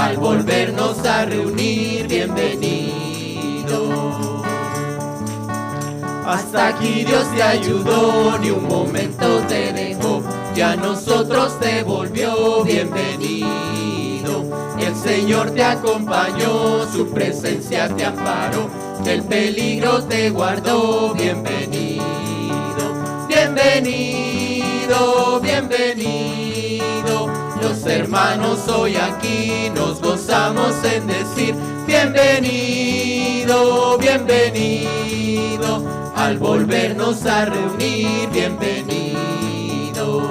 al volvernos a reunir, bienvenido. Hasta aquí Dios te ayudó, ni un momento te dejó, y a nosotros te volvió, bienvenido. El Señor te acompañó, su presencia te amparó, del peligro te guardó, bienvenido. Bienvenido, bienvenido. Los hermanos hoy aquí nos gozamos en decir, bienvenido, bienvenido, al volvernos a reunir, bienvenido.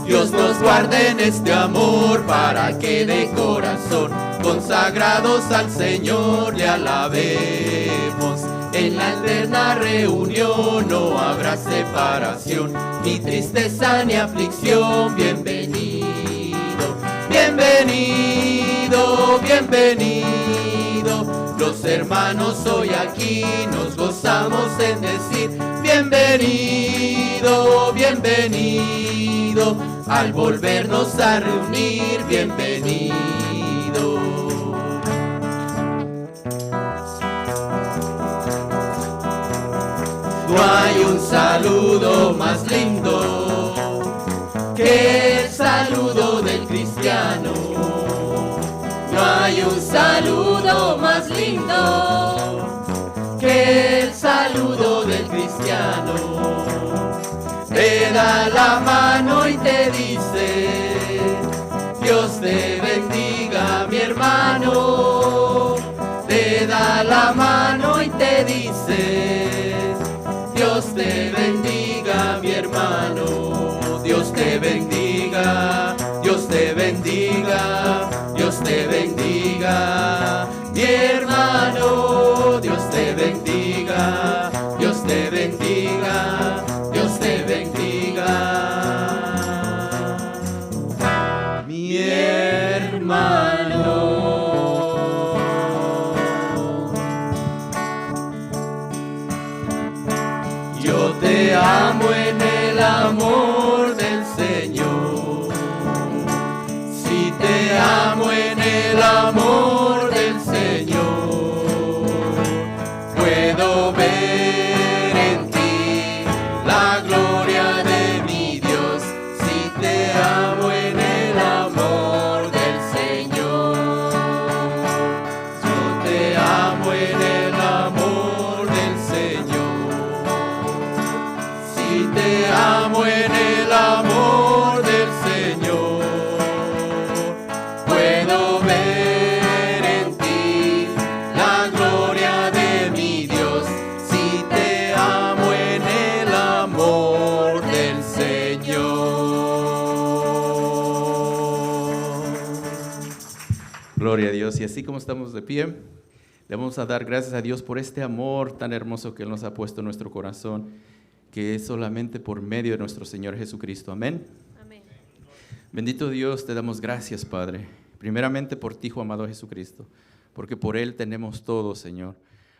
Dios nos guarde en este amor para que de corazón, consagrados al Señor, le alabemos. En la eterna reunión no habrá separación, ni tristeza ni aflicción, bienvenido. Bienvenido, bienvenido. Los hermanos hoy aquí nos gozamos en decir, bienvenido, bienvenido, al volvernos a reunir, bienvenido. No hay un saludo más lindo que el saludo del cristiano. No hay un saludo más lindo que el saludo del cristiano. Te da la mano y te dice, Dios te bendiga, mi hermano. Te da la mano y te dice, Dios te bendiga, mi hermano. Dios te bendiga, Dios te bendiga, Dios te bendiga, mi hermano. Dios te bendiga, Dios te bendiga, Dios te bendiga, mi hermano. Yo te amo en el amor del Señor. Si te amo en el amor del Señor, puedo ver en ti la gloria de mi Dios. Si te amo en el amor del Señor, yo te amo en el amor del Señor. Si te amo en el amor del Señor, puedo ver en ti la gloria de mi Dios. Si te amo en el amor del Señor. Gloria a Dios. Y así como estamos de pie, le vamos a dar gracias a Dios por este amor tan hermoso que Él nos ha puesto en nuestro corazón, que es solamente por medio de nuestro Señor Jesucristo. Amén. Amén. Bendito Dios, te damos gracias, Padre. Primeramente por ti, Hijo amado Jesucristo, porque por Él tenemos todo, Señor.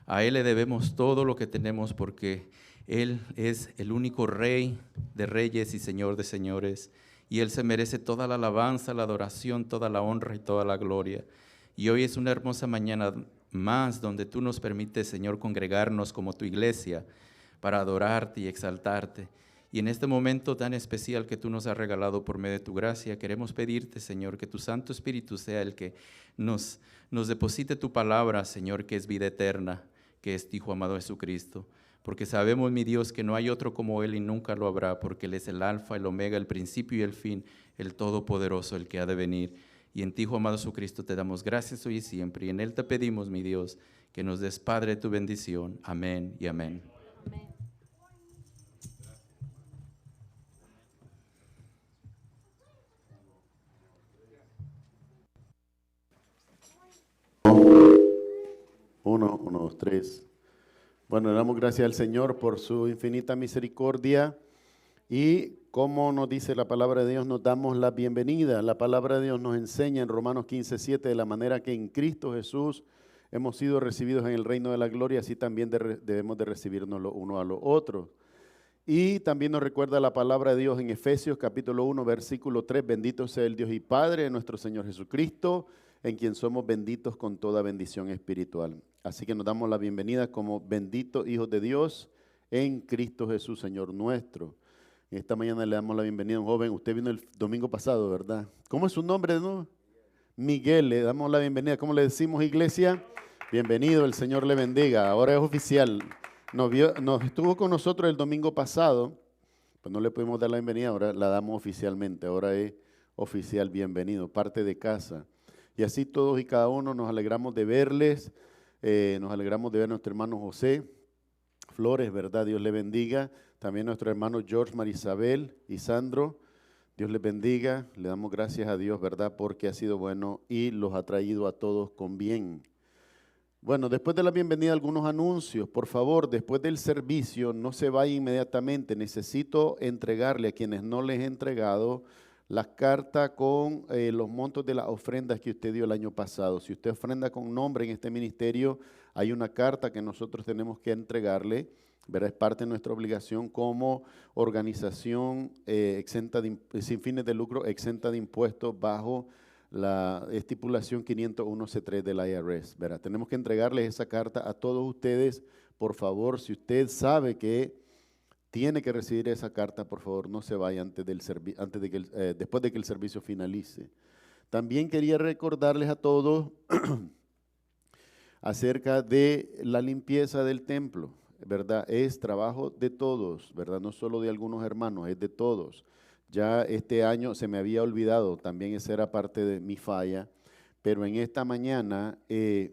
A Él le debemos todo lo que tenemos, porque Él es el único Rey de reyes y Señor de señores. Y Él se merece toda la alabanza, la adoración, toda la honra y toda la gloria. Y hoy es una hermosa mañana más donde tú nos permites, Señor, congregarnos como tu iglesia para adorarte y exaltarte. Y en este momento tan especial que tú nos has regalado por medio de tu gracia, queremos pedirte, Señor, que tu Santo Espíritu sea el que nos deposite tu palabra, Señor, que es vida eterna, que es tu Hijo amado Jesucristo. Porque sabemos, mi Dios, que no hay otro como Él y nunca lo habrá, porque Él es el alfa, el omega, el principio y el fin, el todopoderoso, el que ha de venir. Y en ti, Hijo amado Jesucristo, te damos gracias hoy y siempre. Y en Él te pedimos, mi Dios, que nos des, Padre, tu bendición. Amén y amén. Amén. Uno, dos, tres. Bueno, le damos gracias al Señor por su infinita misericordia y como nos dice la palabra de Dios, nos damos la bienvenida. La palabra de Dios nos enseña en Romanos 15:7 de la manera que en Cristo Jesús hemos sido recibidos en el reino de la gloria, así también debemos de recibirnos los unos a los otros. Y también nos recuerda la palabra de Dios en Efesios capítulo 1, versículo 3. Bendito sea el Dios y Padre de nuestro Señor Jesucristo, en quien somos benditos con toda bendición espiritual. Así que nos damos la bienvenida como benditos hijos de Dios en Cristo Jesús, Señor nuestro. Esta mañana le damos la bienvenida a un joven. Usted vino el domingo pasado, ¿verdad? ¿Cómo es su nombre de nuevo? Miguel, le damos la bienvenida. ¿Cómo le decimos, iglesia? Bienvenido, el Señor le bendiga. Ahora es oficial. Nos estuvo con nosotros el domingo pasado, pues no le pudimos dar la bienvenida, ahora la damos oficialmente. Ahora es oficial, bienvenido, parte de casa. Y así todos y cada uno nos alegramos de verles, nos alegramos de ver a nuestro hermano José Flores, ¿verdad? Dios le bendiga. También nuestro hermano George, Marisabel y Sandro, Dios les bendiga. Le damos gracias a Dios, ¿verdad? Porque ha sido bueno y los ha traído a todos con bien. Bueno, después de la bienvenida, algunos anuncios. Por favor, después del servicio, no se vaya inmediatamente. Necesito entregarle a quienes no les he entregado las cartas con los montos de las ofrendas que usted dio el año pasado. Si usted ofrenda con nombre en este ministerio, hay una carta que nosotros tenemos que entregarle, ¿verdad? Es parte de nuestra obligación como organización sin fines de lucro, exenta de impuestos bajo la estipulación 501C3 del IRS, ¿verdad? Tenemos que entregarles esa carta a todos ustedes. Por favor, si usted sabe que tiene que recibir esa carta, por favor, no se vaya después de que el servicio finalice. También quería recordarles a todos acerca de la limpieza del templo, ¿verdad? Es trabajo de todos, ¿verdad? No solo de algunos hermanos, es de todos. Ya este año se me había olvidado, también esa era parte de mi falla, pero en esta mañana les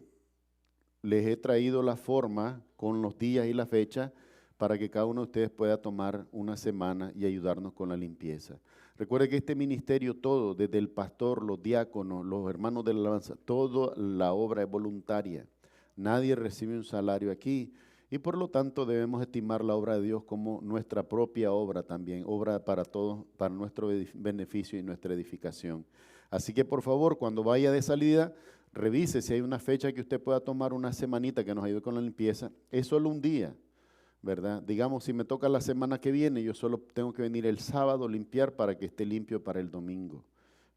he traído la forma con los días y la fecha para que cada uno de ustedes pueda tomar una semana y ayudarnos con la limpieza. Recuerde que este ministerio todo, desde el pastor, los diáconos, los hermanos de la alabanza, toda la obra es voluntaria. Nadie recibe un salario aquí. Y por lo tanto debemos estimar la obra de Dios como nuestra propia obra también, obra para todos, para nuestro beneficio y nuestra edificación. Así que por favor, cuando vaya de salida, revise si hay una fecha que usted pueda tomar una semanita que nos ayude con la limpieza. Es solo un día, ¿verdad? Digamos, si me toca la semana que viene, yo solo tengo que venir el sábado, limpiar para que esté limpio para el domingo,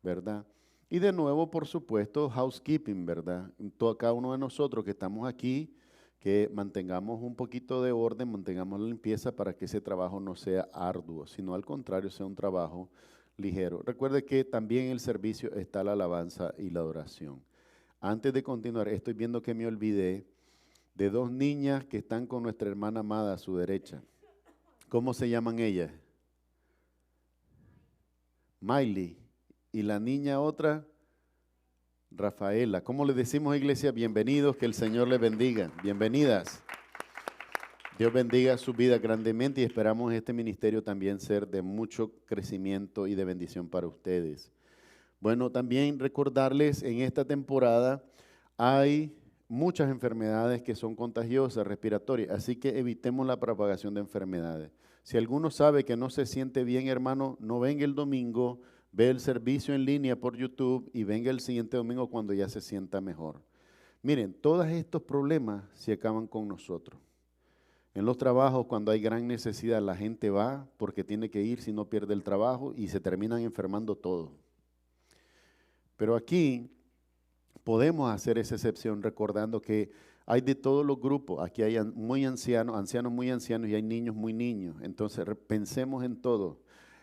¿verdad? Y de nuevo, por supuesto, housekeeping, ¿verdad? Cada uno de nosotros que estamos aquí, que mantengamos un poquito de orden, mantengamos la limpieza para que ese trabajo no sea arduo, sino al contrario, sea un trabajo ligero. Recuerde que también en el servicio está la alabanza y la adoración. Antes de continuar, estoy viendo que me olvidé de dos niñas que están con nuestra hermana amada a su derecha. ¿Cómo se llaman ellas? Miley. Y la niña otra, Rafaela. ¿Cómo le decimos, iglesia? Bienvenidos, que el Señor les bendiga. Bienvenidas. Dios bendiga su vida grandemente y esperamos este ministerio también ser de mucho crecimiento y de bendición para ustedes. Bueno, también recordarles, en esta temporada hay muchas enfermedades que son contagiosas, respiratorias, así que evitemos la propagación de enfermedades. Si alguno sabe que no se siente bien, hermano, no venga el domingo, ve el servicio en línea por YouTube y venga el siguiente domingo cuando ya se sienta mejor. Miren, todos estos problemas se acaban con nosotros. En los trabajos, cuando hay gran necesidad, la gente va porque tiene que ir si no pierde el trabajo y se terminan enfermando todos. Pero aquí podemos hacer esa excepción recordando que hay de todos los grupos. Aquí hay muy ancianos, ancianos muy ancianos y hay niños muy niños. Entonces pensemos en todo.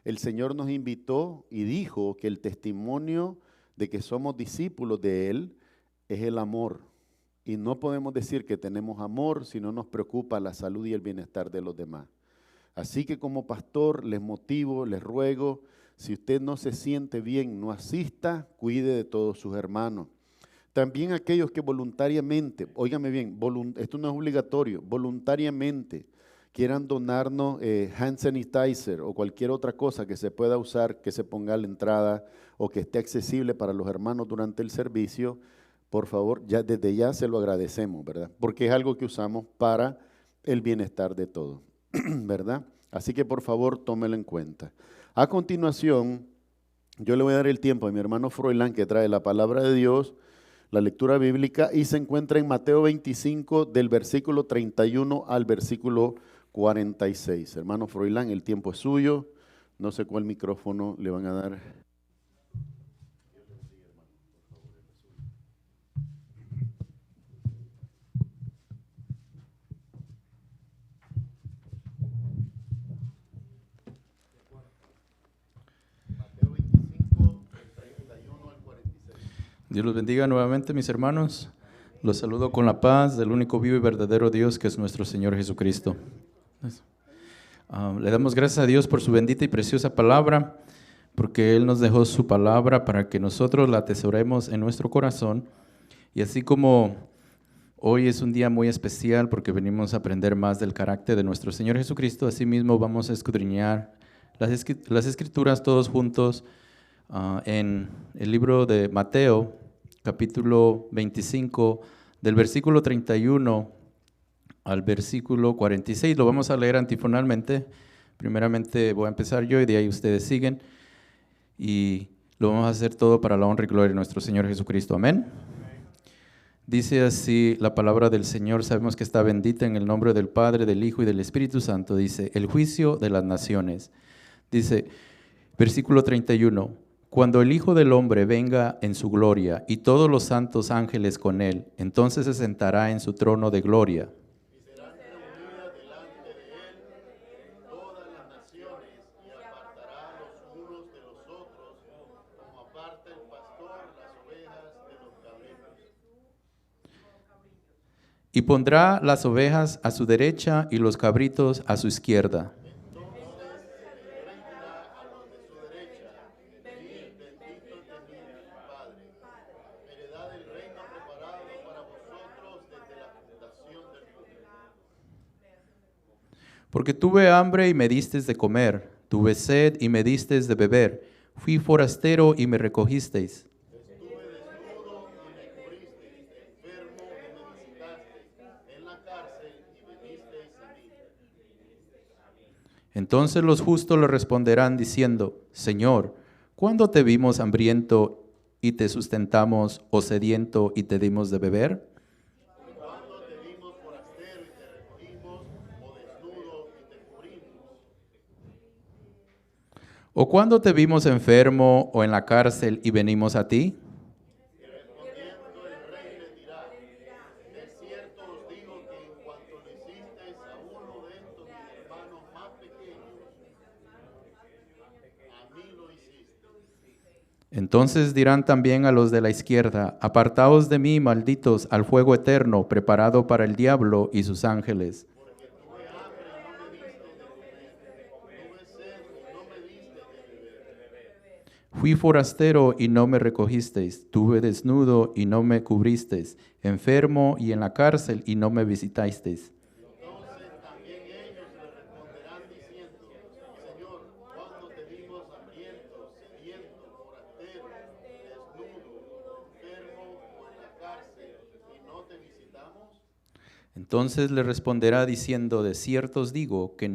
El Señor nos invitó y dijo que el testimonio de que somos discípulos de Él es el amor. Y no podemos decir que tenemos amor si no nos preocupa la salud y el bienestar de los demás. Así que como pastor les motivo, les ruego, si usted no se siente bien, no asista, cuide de todos sus hermanos. También aquellos que voluntariamente, óigame bien, esto no es obligatorio, voluntariamente quieran donarnos hand sanitizer o cualquier otra cosa que se pueda usar, que se ponga a la entrada o que esté accesible para los hermanos durante el servicio, por favor, desde ya se lo agradecemos, ¿verdad? Porque es algo que usamos para el bienestar de todos, ¿verdad? Así que por favor, tómelo en cuenta. A continuación, yo le voy a dar el tiempo a mi hermano Froilán que trae la palabra de Dios, la lectura bíblica, y se encuentra en Mateo 25 del versículo 31 al versículo 46. Hermano Froilán, el tiempo es suyo. No sé cuál micrófono le van a dar. Mateo 25, 31 al 46. Dios los bendiga nuevamente, mis hermanos. Los saludo con la paz del único vivo y verdadero Dios que es nuestro Señor Jesucristo. Le damos gracias a Dios por su bendita y preciosa palabra, porque Él nos dejó su palabra para que nosotros la atesoremos en nuestro corazón. Y así como hoy es un día muy especial porque venimos a aprender más del carácter de nuestro Señor Jesucristo, así mismo vamos a escudriñar las Escrituras todos juntos en el libro de Mateo, capítulo 25, del versículo 31 al versículo 46. Lo vamos a leer antifonalmente. Primeramente voy a empezar yo y de ahí ustedes siguen. Y lo vamos a hacer todo para la honra y gloria de nuestro Señor Jesucristo. Amén. Dice así la palabra del Señor. Sabemos que está bendita en el nombre del Padre, del Hijo y del Espíritu Santo. Dice, el juicio de las naciones. Dice, versículo 31. Cuando el Hijo del Hombre venga en su gloria y todos los santos ángeles con él, entonces se sentará en su trono de gloria. Y serán reunidas delante de él todas las naciones y apartará los unos de los otros, como aparta el pastor las ovejas de los cabritos. Y pondrá las ovejas a su derecha y los cabritos a su izquierda. Porque tuve hambre y me distes de comer, tuve sed y me distes de beber, fui forastero y me recogisteis. Estuve desnudo y me cubristeis, enfermo y me visitasteis, en la cárcel y venisteis a mí. Entonces los justos le responderán diciendo, Señor, ¿cuándo te vimos hambriento y te sustentamos, o sediento y te dimos de beber? Cuando te vimos forastero y te recogimos, o desnudo y te cubrimos. ¿O cuándo te vimos enfermo o en la cárcel y venimos a ti? Y respondiendo el rey le dirá, de cierto os digo que en cuanto lo hicisteis a uno de estos mis hermanos más pequeños, a mí lo hicisteis. Entonces dirán también a los de la izquierda, apartaos de mí, malditos, al fuego eterno, preparado para el diablo y sus ángeles. Porque tuve hambre y no me diste de comer, tuve sed y no me diste de beber. Fui forastero y no me recogisteis, tuve desnudo y no me cubristeis, enfermo y en la cárcel y no me visitasteis. Entonces también ellos le responderán diciendo, Señor, ¿cuándo te vimos hambriento, sediento, forastero, desnudo, enfermo o en la cárcel y no te visitamos? Entonces le responderá diciendo, de cierto os digo que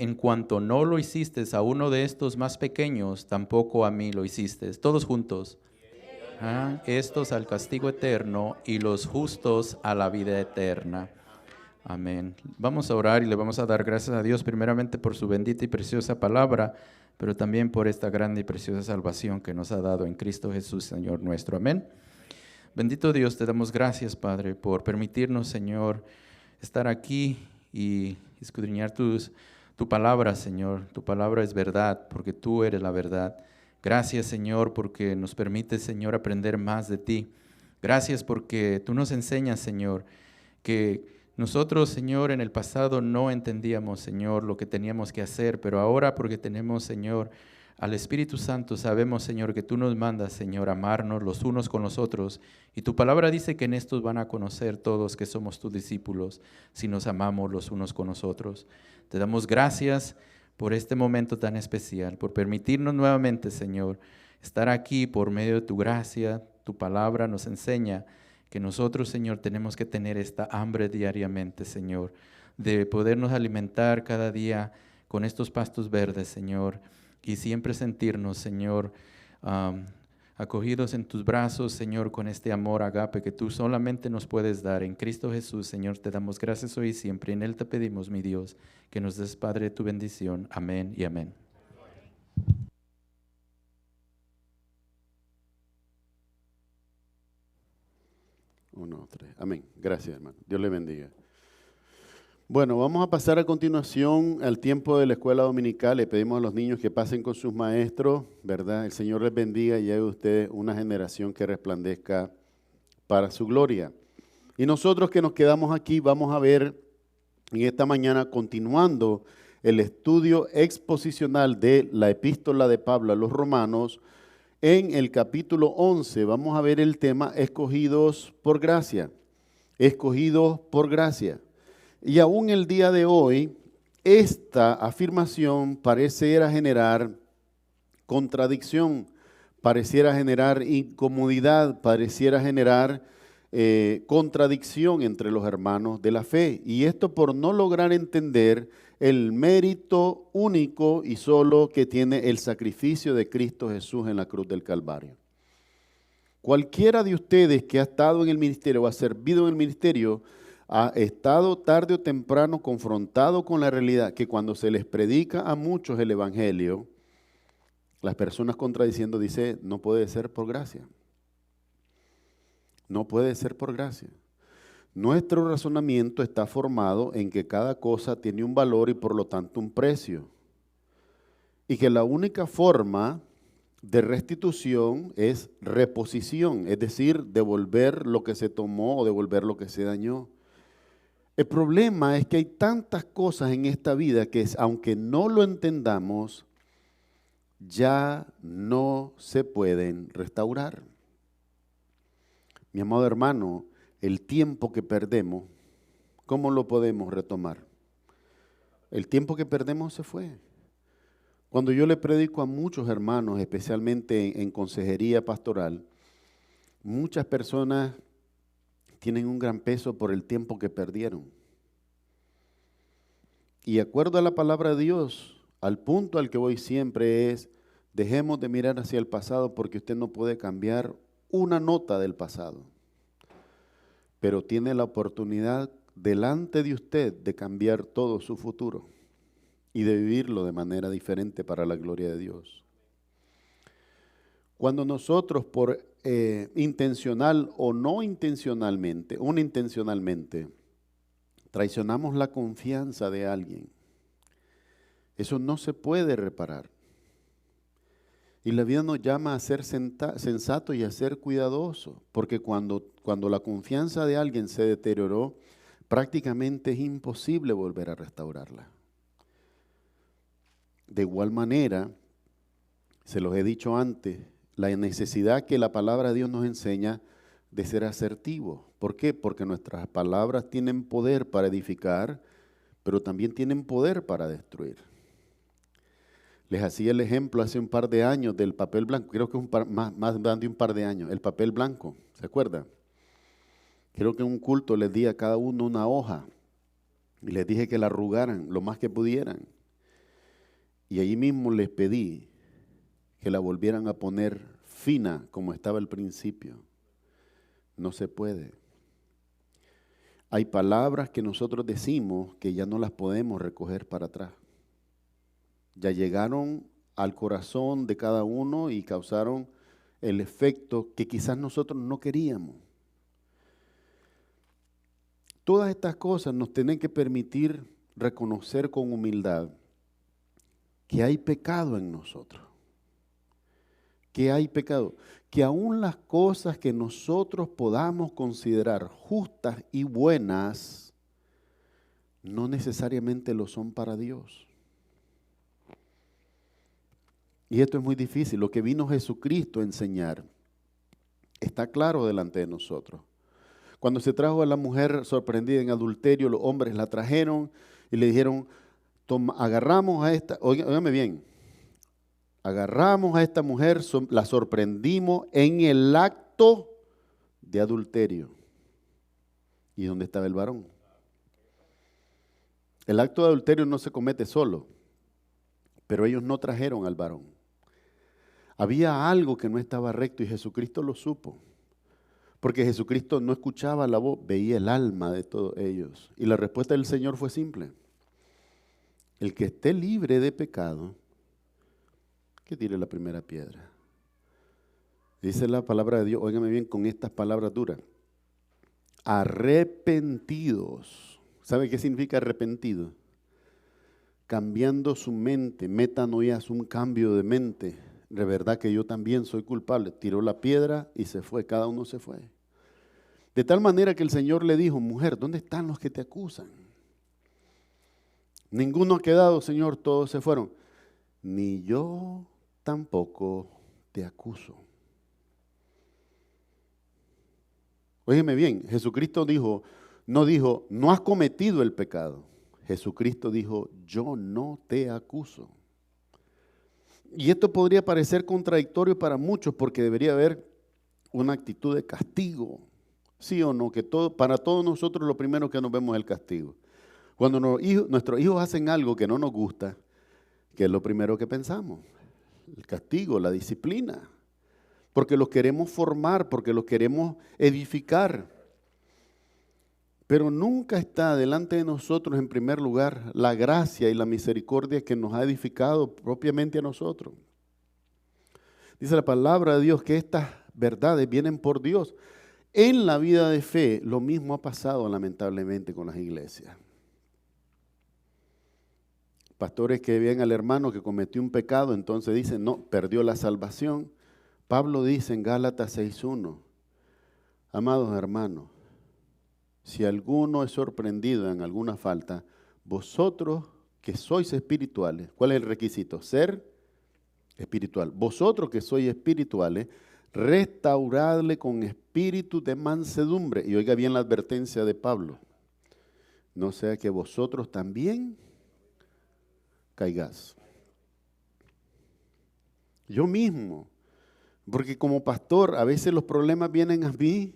en cuanto no lo hiciste a uno de estos más pequeños, tampoco a mí lo hiciste. Todos juntos. Estos al castigo eterno y los justos a la vida eterna. Amén. Vamos a orar y le vamos a dar gracias a Dios primeramente por su bendita y preciosa palabra, pero también por esta grande y preciosa salvación que nos ha dado en Cristo Jesús, Señor nuestro. Amén. Bendito Dios, te damos gracias, Padre, por permitirnos, Señor, estar aquí y escudriñar tu palabra, Señor. Tu palabra es verdad, porque tú eres la verdad. Gracias, Señor, porque nos permites, Señor, aprender más de ti. Gracias porque tú nos enseñas, Señor, que nosotros, Señor, en el pasado no entendíamos, Señor, lo que teníamos que hacer, pero ahora porque tenemos, Señor, al Espíritu Santo, sabemos, Señor, que tú nos mandas, Señor, amarnos los unos con los otros. Y tu palabra dice que en estos van a conocer todos que somos tus discípulos, si nos amamos los unos con los otros. Te damos gracias por este momento tan especial, por permitirnos nuevamente, Señor, estar aquí por medio de tu gracia. Tu palabra nos enseña que nosotros, Señor, tenemos que tener esta hambre diariamente, Señor, de podernos alimentar cada día con estos pastos verdes, Señor, y siempre sentirnos, Señor, acogidos en tus brazos, Señor, con este amor agape que tú solamente nos puedes dar. En Cristo Jesús, Señor, te damos gracias hoy y siempre. En Él te pedimos, mi Dios, que nos des, Padre, tu bendición. Amén y amén. Uno, tres. Amén. Gracias, hermano. Dios le bendiga. Bueno, vamos a pasar a continuación al tiempo de la escuela dominical. Le pedimos a los niños que pasen con sus maestros, ¿verdad? El Señor les bendiga y haga usted una generación que resplandezca para su gloria. Y nosotros que nos quedamos aquí vamos a ver en esta mañana, continuando el estudio exposicional de la epístola de Pablo a los Romanos, en el capítulo 11 vamos a ver el tema escogidos por gracia. Escogidos por gracia. Y aún el día de hoy, esta afirmación pareciera generar contradicción, pareciera generar incomodidad, pareciera generar contradicción entre los hermanos de la fe. Y esto por no lograr entender el mérito único y solo que tiene el sacrificio de Cristo Jesús en la cruz del Calvario. Cualquiera de ustedes que ha estado en el ministerio o ha servido en el ministerio, ha estado tarde o temprano confrontado con la realidad que cuando se les predica a muchos el evangelio, las personas contradiciendo dice, no puede ser por gracia. No puede ser por gracia. Nuestro razonamiento está formado en que cada cosa tiene un valor y por lo tanto un precio. Y que la única forma de restitución es reposición, es decir, devolver lo que se tomó o devolver lo que se dañó. El problema es que hay tantas cosas en esta vida que aunque no lo entendamos, ya no se pueden restaurar. Mi amado hermano, el tiempo que perdemos, ¿cómo lo podemos retomar? El tiempo que perdemos se fue. Cuando yo le predico a muchos hermanos, especialmente en consejería pastoral, muchas personas tienen un gran peso por el tiempo que perdieron. Y de acuerdo a la palabra de Dios, al punto al que voy siempre es, dejemos de mirar hacia el pasado porque usted no puede cambiar una nota del pasado. Pero tiene la oportunidad delante de usted de cambiar todo su futuro y de vivirlo de manera diferente para la gloria de Dios. Cuando nosotros por intencional o no intencionalmente, unintencionalmente, traicionamos la confianza de alguien, eso no se puede reparar. Y la vida nos llama a ser sensato y a ser cuidadoso, porque cuando la confianza de alguien se deterioró, prácticamente es imposible volver a restaurarla. De igual manera, se los he dicho antes, la necesidad que la palabra de Dios nos enseña de ser asertivos. ¿Por qué? Porque nuestras palabras tienen poder para edificar, pero también tienen poder para destruir. Les hacía el ejemplo hace un par de años del papel blanco, creo que más de un par de años, el papel blanco, ¿se acuerdan? Creo que en un culto les di a cada uno una hoja y les dije que la arrugaran lo más que pudieran. Y allí mismo les pedí que la volvieran a poner fina como estaba al principio. No se puede. Hay palabras que nosotros decimos que ya no las podemos recoger para atrás. Ya llegaron al corazón de cada uno y causaron el efecto que quizás nosotros no queríamos. Todas estas cosas nos tienen que permitir reconocer con humildad que hay pecado en nosotros. Que hay pecado. Que aún las cosas que nosotros podamos considerar justas y buenas, no necesariamente lo son para Dios. Y esto es muy difícil. Lo que vino Jesucristo a enseñar está claro delante de nosotros. Cuando se trajo a la mujer sorprendida en adulterio, los hombres la trajeron y le dijeron, agarramos a esta, óigame bien, agarramos a esta mujer, la sorprendimos en el acto de adulterio. ¿Y dónde estaba el varón? El acto de adulterio no se comete solo, pero ellos no trajeron al varón. Había algo que no estaba recto y Jesucristo lo supo. Porque Jesucristo no escuchaba la voz, veía el alma de todos ellos. Y la respuesta del Señor fue simple. El que esté libre de pecado, que tire la primera piedra. Dice la palabra de Dios, óigame bien con estas palabras duras. Arrepentidos. ¿Sabe qué significa arrepentido? Cambiando su mente, metanoia es un cambio de mente. De verdad que yo también soy culpable. Tiró la piedra y se fue, cada uno se fue. De tal manera que el Señor le dijo, mujer, ¿dónde están los que te acusan? Ninguno ha quedado, Señor, todos se fueron. Ni yo tampoco te acuso. Óyeme bien, Jesucristo dijo, no has cometido el pecado. Jesucristo dijo, yo no te acuso. Y esto podría parecer contradictorio para muchos porque debería haber una actitud de castigo. ¿Sí o no? Que para todos nosotros lo primero que nos vemos es el castigo. Cuando nuestros hijos hacen algo que no nos gusta, ¿qué es lo primero que pensamos? El castigo, la disciplina. Porque los queremos formar, porque los queremos edificar. Pero nunca está delante de nosotros en primer lugar la gracia y la misericordia que nos ha edificado propiamente a nosotros. Dice la palabra de Dios que estas verdades vienen por Dios. En la vida de fe lo mismo ha pasado lamentablemente con las iglesias. Pastores que ven al hermano que cometió un pecado, entonces dicen, no, perdió la salvación. Pablo dice en Gálatas 6:1, amados hermanos, si alguno es sorprendido en alguna falta, vosotros que sois espirituales, ¿cuál es el requisito? Ser espiritual. Vosotros que sois espirituales, restauradle con espíritu de mansedumbre. Y oiga bien la advertencia de Pablo. No sea que vosotros también caigáis. Yo mismo, porque como pastor a veces los problemas vienen a mí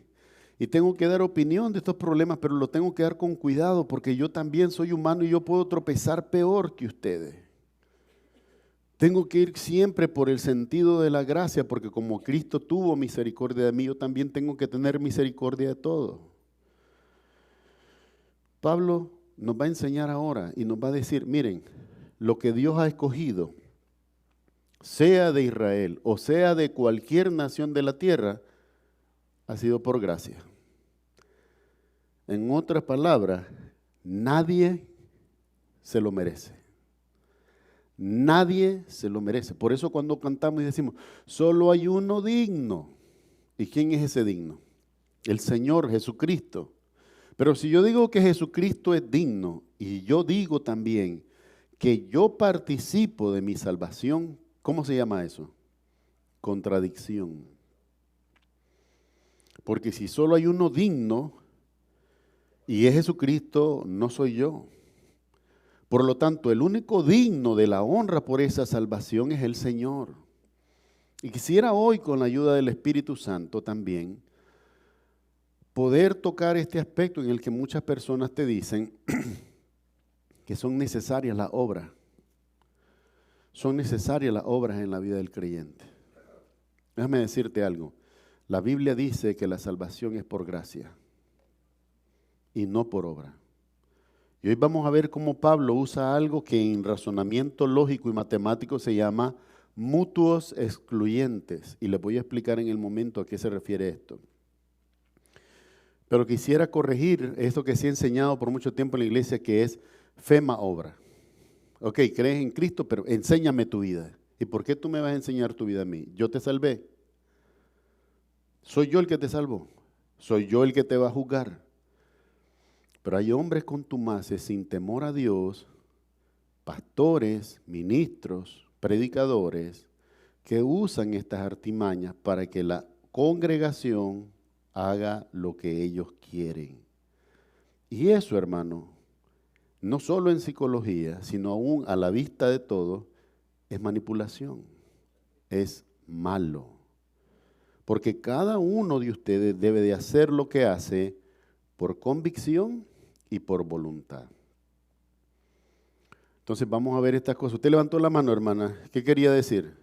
y tengo que dar opinión de estos problemas, pero lo tengo que dar con cuidado porque yo también soy humano y yo puedo tropezar peor que ustedes. Tengo que ir siempre por el sentido de la gracia, porque como Cristo tuvo misericordia de mí, yo también tengo que tener misericordia de todos. Pablo nos va a enseñar ahora y nos va a decir, miren, lo que Dios ha escogido, sea de Israel o sea de cualquier nación de la tierra, ha sido por gracia. En otras palabras, nadie se lo merece. Nadie se lo merece. Por eso cuando cantamos y decimos, solo hay uno digno. ¿Y quién es ese digno? El Señor Jesucristo. Pero si yo digo que Jesucristo es digno y yo digo también que yo participo de mi salvación, ¿cómo se llama eso? Contradicción. Porque si solo hay uno digno y es Jesucristo, no soy yo. Por lo tanto, el único digno de la honra por esa salvación es el Señor. Y quisiera hoy, con la ayuda del Espíritu Santo también, poder tocar este aspecto en el que muchas personas te dicen que son necesarias las obras. Son necesarias las obras en la vida del creyente. Déjame decirte algo. La Biblia dice que la salvación es por gracia y no por obra. Y hoy vamos a ver cómo Pablo usa algo que en razonamiento lógico y matemático se llama mutuos excluyentes. Y les voy a explicar en el momento a qué se refiere esto. Pero quisiera corregir esto que se ha enseñado por mucho tiempo en la iglesia, que es fe más obra. Ok, crees en Cristo, pero enséñame tu vida. ¿Y por qué tú me vas a enseñar tu vida a mí? Yo te salvé. Soy yo el que te salvó. Soy yo el que te va a juzgar. Pero hay hombres contumaces sin temor a Dios, pastores, ministros, predicadores, que usan estas artimañas para que la congregación haga lo que ellos quieren. Y eso, hermano, no solo en psicología, sino aún a la vista de todo, es manipulación, es malo. Porque cada uno de ustedes debe de hacer lo que hace por convicción y por voluntad. Entonces vamos a ver estas cosas. Usted levantó la mano, hermana. ¿Qué quería decir?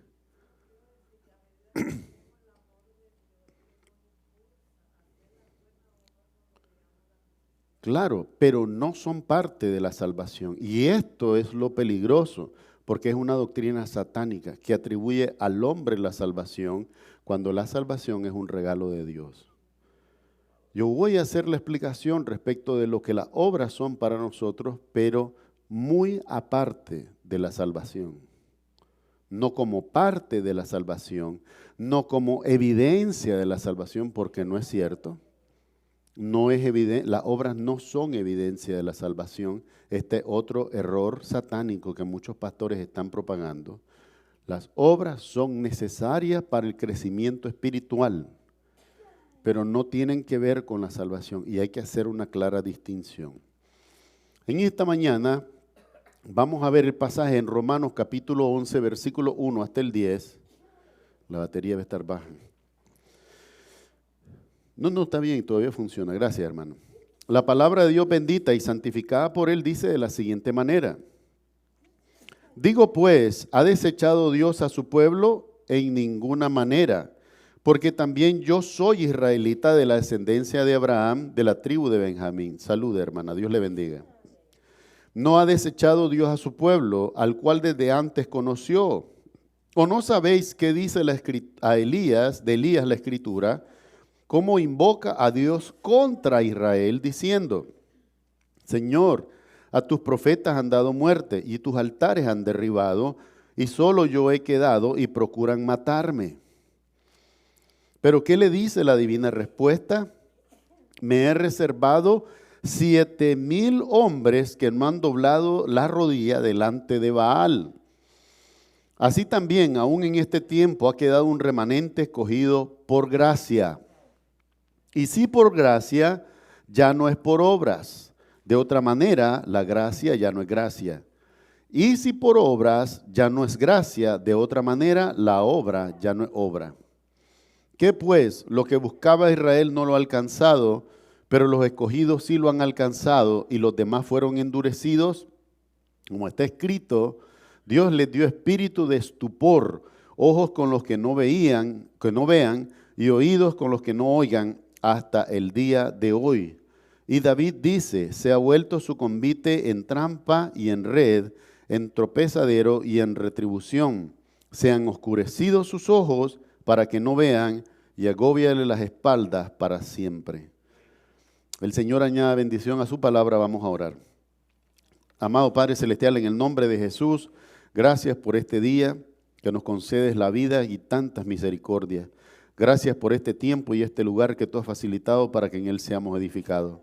Claro, pero no son parte de la salvación. Y esto es lo peligroso, porque es una doctrina satánica que atribuye al hombre la salvación cuando la salvación es un regalo de Dios. Yo voy a hacer la explicación respecto de lo que las obras son para nosotros, pero muy aparte de la salvación. No como parte de la salvación, no como evidencia de la salvación, porque no es cierto. No es evidente, las obras no son evidencia de la salvación. Este es otro error satánico que muchos pastores están propagando. Las obras son necesarias para el crecimiento espiritual, pero no tienen que ver con la salvación y hay que hacer una clara distinción. En esta mañana vamos a ver el pasaje en Romanos capítulo 11, versículo 1 hasta el 10. La batería va a estar baja. No, está bien, todavía funciona. Gracias, hermano. La palabra de Dios bendita y santificada por Él dice de la siguiente manera. Digo pues, ¿ha desechado Dios a su pueblo? En ninguna manera, porque también yo soy israelita de la descendencia de Abraham, de la tribu de Benjamín. Salud, hermana, Dios le bendiga. ¿No ha desechado Dios a su pueblo, al cual desde antes conoció? ¿O no sabéis qué dice de Elías la Escritura? Cómo invoca a Dios contra Israel, diciendo, Señor, a tus profetas han dado muerte y tus altares han derribado, y solo yo he quedado y procuran matarme. Pero ¿qué le dice la divina respuesta? Me he reservado 7,000 hombres que no han doblado la rodilla delante de Baal. Así también, aún en este tiempo, ha quedado un remanente escogido por gracia. Y si por gracia, ya no es por obras. De otra manera, la gracia ya no es gracia. Y si por obras, ya no es gracia. De otra manera, la obra ya no es obra. ¿Qué pues? Lo que buscaba Israel no lo ha alcanzado, pero los escogidos sí lo han alcanzado y los demás fueron endurecidos. Como está escrito, Dios les dio espíritu de estupor, ojos con los que no vean y oídos con los que no oigan, hasta el día de hoy. Y David dice, se ha vuelto su convite en trampa y en red, en tropezadero y en retribución. Se han oscurecido sus ojos para que no vean y agóbiale las espaldas para siempre. El Señor añada bendición a su palabra, vamos a orar. Amado Padre Celestial, en el nombre de Jesús, gracias por este día que nos concedes la vida y tantas misericordias. Gracias por este tiempo y este lugar que tú has facilitado para que en él seamos edificados.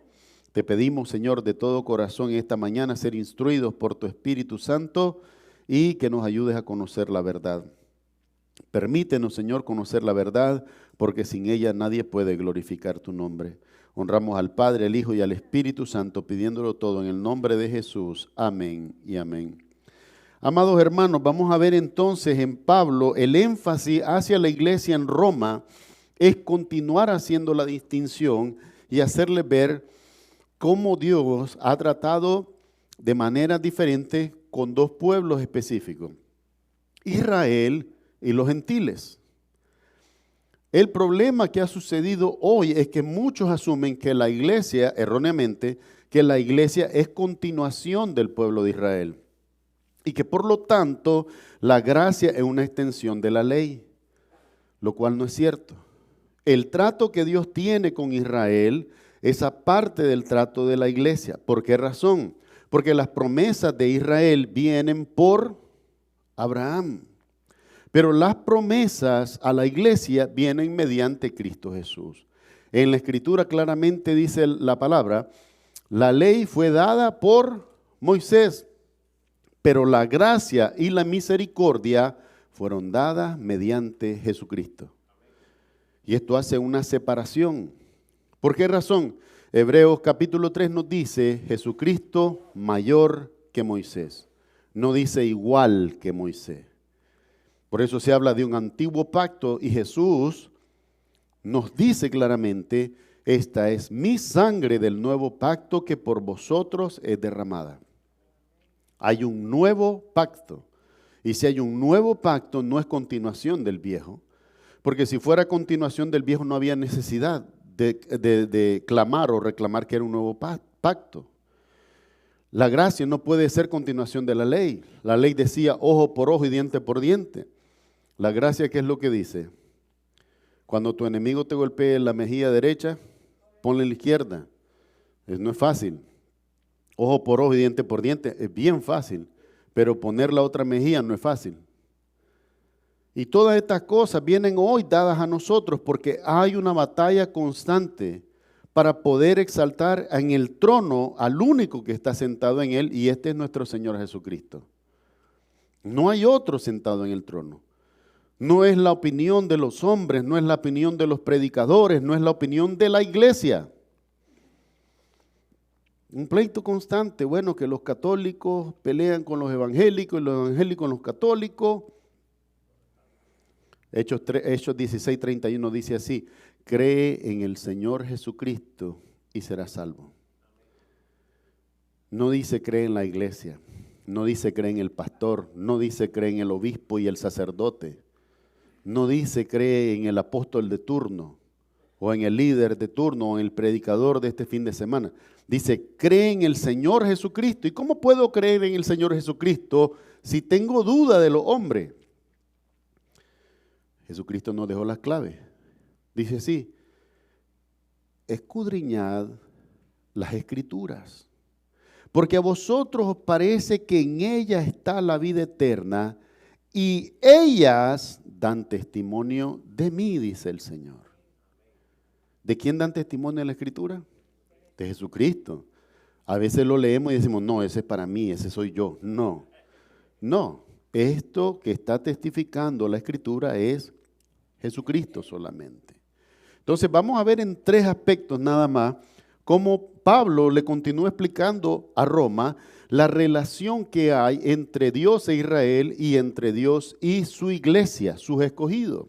Te pedimos, Señor, de todo corazón en esta mañana ser instruidos por tu Espíritu Santo y que nos ayudes a conocer la verdad. Permítenos, Señor, conocer la verdad, porque sin ella nadie puede glorificar tu nombre. Honramos al Padre, al Hijo y al Espíritu Santo, pidiéndolo todo en el nombre de Jesús. Amén y amén. Amados hermanos, vamos a ver entonces en Pablo el énfasis hacia la iglesia en Roma es continuar haciendo la distinción y hacerle ver cómo Dios ha tratado de manera diferente con dos pueblos específicos, Israel y los gentiles. El problema que ha sucedido hoy es que muchos asumen que la iglesia, erróneamente, que la iglesia es continuación del pueblo de Israel. Y que por lo tanto la gracia es una extensión de la ley, lo cual no es cierto. El trato que Dios tiene con Israel es aparte del trato de la iglesia. ¿Por qué razón? Porque las promesas de Israel vienen por Abraham. Pero las promesas a la iglesia vienen mediante Cristo Jesús. En la Escritura claramente dice la palabra, la ley fue dada por Moisés, pero la gracia y la misericordia fueron dadas mediante Jesucristo. Y esto hace una separación. ¿Por qué razón? Hebreos capítulo 3 nos dice, Jesucristo mayor que Moisés. No dice igual que Moisés. Por eso se habla de un antiguo pacto y Jesús nos dice claramente, esta es mi sangre del nuevo pacto que por vosotros es derramada. Hay un nuevo pacto. Y si hay un nuevo pacto, no es continuación del viejo. Porque si fuera continuación del viejo, no había necesidad de clamar o reclamar que era un nuevo pacto. La gracia no puede ser continuación de la ley. La ley decía ojo por ojo y diente por diente. La gracia, ¿qué es lo que dice? Cuando tu enemigo te golpee en la mejilla derecha, ponle en la izquierda. No es fácil. Ojo por ojo y diente por diente es bien fácil, pero poner la otra mejilla no es fácil. Y todas estas cosas vienen hoy dadas a nosotros porque hay una batalla constante para poder exaltar en el trono al único que está sentado en él, y este es nuestro Señor Jesucristo. No hay otro sentado en el trono. No es la opinión de los hombres, no es la opinión de los predicadores, no es la opinión de la iglesia. Un pleito constante, bueno, que los católicos pelean con los evangélicos y los evangélicos con los católicos. Hechos 16:31 dice así: cree en el Señor Jesucristo y serás salvo. No dice cree en la iglesia, no dice cree en el pastor, no dice cree en el obispo y el sacerdote, no dice cree en el apóstol de turno o en el líder de turno o en el predicador de este fin de semana. Dice cree en el Señor Jesucristo. ¿Y cómo puedo creer en el Señor Jesucristo si tengo duda de los hombres? Jesucristo nos dejó las claves. Dice así: escudriñad las Escrituras, porque a vosotros os parece que en ellas está la vida eterna, y ellas dan testimonio de mí, dice el Señor. ¿De quién dan testimonio en la Escritura? De Jesucristo. A veces lo leemos y decimos, no, ese es para mí, ese soy yo. No, no. Esto que está testificando la Escritura es Jesucristo solamente. Entonces vamos a ver en 3 aspectos nada más cómo Pablo le continúa explicando a Roma la relación que hay entre Dios e Israel y entre Dios y su iglesia, sus escogidos.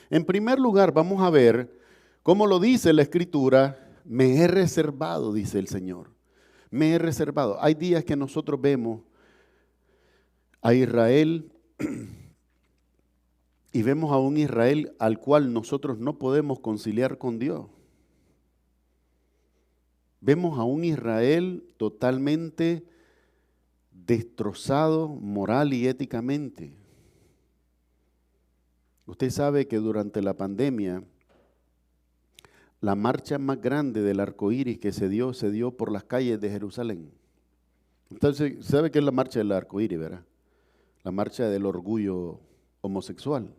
En primer lugar, vamos a ver cómo lo dice la Escritura: me he reservado, dice el Señor. Me he reservado. Hay días que nosotros vemos a Israel y vemos a un Israel al cual nosotros no podemos conciliar con Dios. Vemos a un Israel totalmente destrozado moral y éticamente. Usted sabe que durante la pandemia, la marcha más grande del arco iris que se dio por las calles de Jerusalén. Entonces, ¿sabe qué es la marcha del arco iris, verdad? La marcha del orgullo homosexual.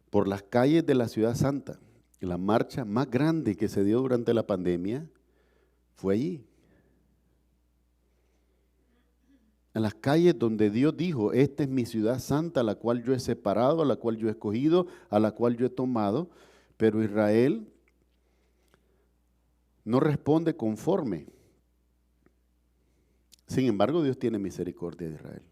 Por las calles de la ciudad santa. La marcha más grande que se dio durante la pandemia fue allí. En las calles donde Dios dijo, esta es mi ciudad santa, a la cual yo he separado, a la cual yo he escogido, a la cual yo he tomado. Pero Israel no responde conforme. Sin embargo, Dios tiene misericordia de Israel.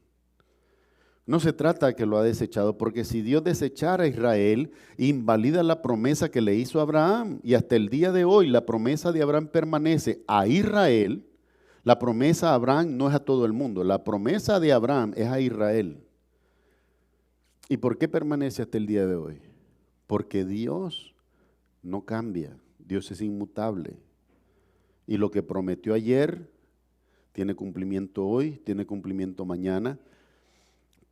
No se trata de que lo ha desechado, porque si Dios desechara a Israel, invalida la promesa que le hizo a Abraham. Y hasta el día de hoy la promesa de Abraham permanece a Israel. La promesa a Abraham no es a todo el mundo. La promesa de Abraham es a Israel. ¿Y por qué permanece hasta el día de hoy? Porque Dios no cambia. Dios es inmutable. Y lo que prometió ayer tiene cumplimiento hoy, tiene cumplimiento mañana.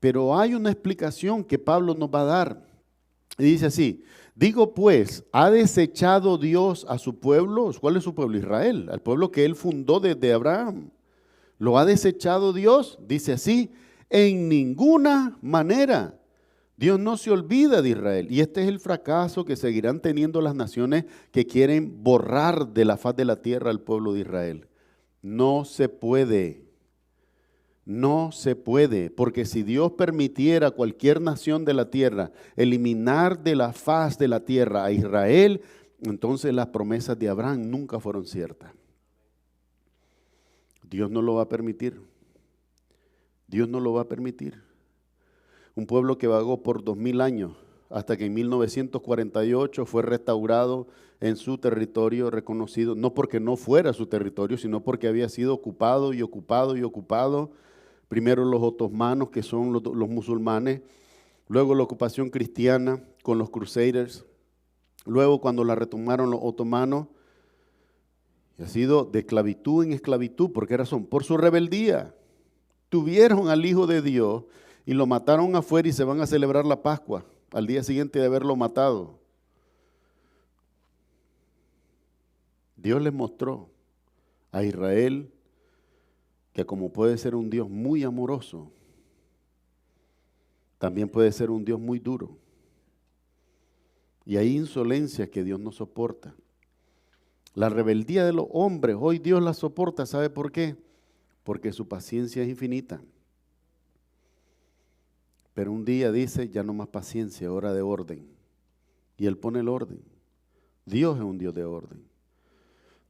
Pero hay una explicación que Pablo nos va a dar. Y dice así: digo pues, ¿ha desechado Dios a su pueblo? ¿Cuál es su pueblo? Israel, al pueblo que él fundó desde Abraham. ¿Lo ha desechado Dios? Dice así: en ninguna manera. Dios no se olvida de Israel. Y este es el fracaso que seguirán teniendo las naciones que quieren borrar de la faz de la tierra al pueblo de Israel. No se puede. No se puede, porque si Dios permitiera a cualquier nación de la tierra eliminar de la faz de la tierra a Israel, entonces las promesas de Abraham nunca fueron ciertas. Dios no lo va a permitir. Dios no lo va a permitir. Un pueblo que vagó por 2000 años, hasta que en 1948 fue restaurado en su territorio, reconocido, no porque no fuera su territorio, sino porque había sido ocupado y ocupado y ocupado. Primero los otomanos, que son los musulmanes, luego la ocupación cristiana con los crusaders, luego cuando la retomaron los otomanos, Y ha sido de esclavitud en esclavitud. ¿Por qué razón? Por su rebeldía. Tuvieron al Hijo de Dios y lo mataron afuera y se van a celebrar la Pascua al día siguiente de haberlo matado. Dios les mostró a Israel que como puede ser un Dios muy amoroso, también puede ser un Dios muy duro. Y hay insolencias que Dios no soporta. La rebeldía de los hombres, hoy Dios la soporta. ¿Sabe por qué? Porque su paciencia es infinita. Pero un día dice, ya no más paciencia, hora de orden. Y Él pone el orden. Dios es un Dios de orden.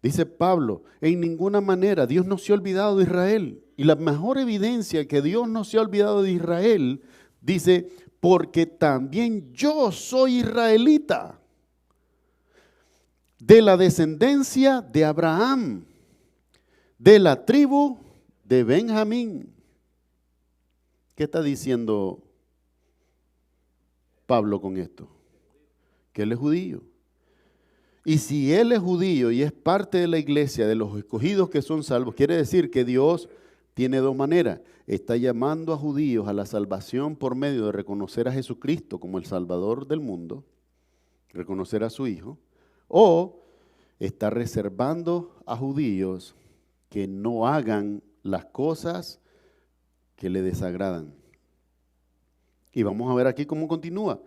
Dice Pablo, en ninguna manera Dios no se ha olvidado de Israel. Y la mejor evidencia que Dios no se ha olvidado de Israel, dice, porque también yo soy israelita, de la descendencia de Abraham, de la tribu de Benjamín. ¿Qué está diciendo Pablo con esto? Que él es judío. Y si él es judío y es parte de la iglesia, de los escogidos que son salvos, quiere decir que Dios tiene dos maneras. Está llamando a judíos a la salvación por medio de reconocer a Jesucristo como el Salvador del mundo, reconocer a su Hijo, o está reservando a judíos que no hagan las cosas que le desagradan. Y vamos a ver aquí cómo continúa.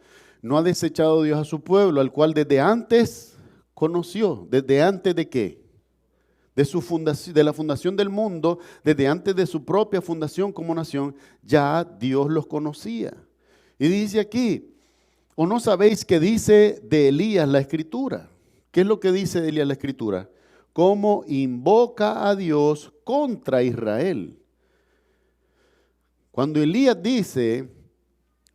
No ha desechado Dios a su pueblo, al cual desde antes conoció. ¿Desde antes de qué? De la fundación del mundo, desde antes de su propia fundación como nación, ya Dios los conocía. Y dice aquí, ¿o no sabéis qué dice de Elías la Escritura? ¿Qué es lo que dice de Elías la Escritura? Cómo invoca a Dios contra Israel. Cuando Elías dice,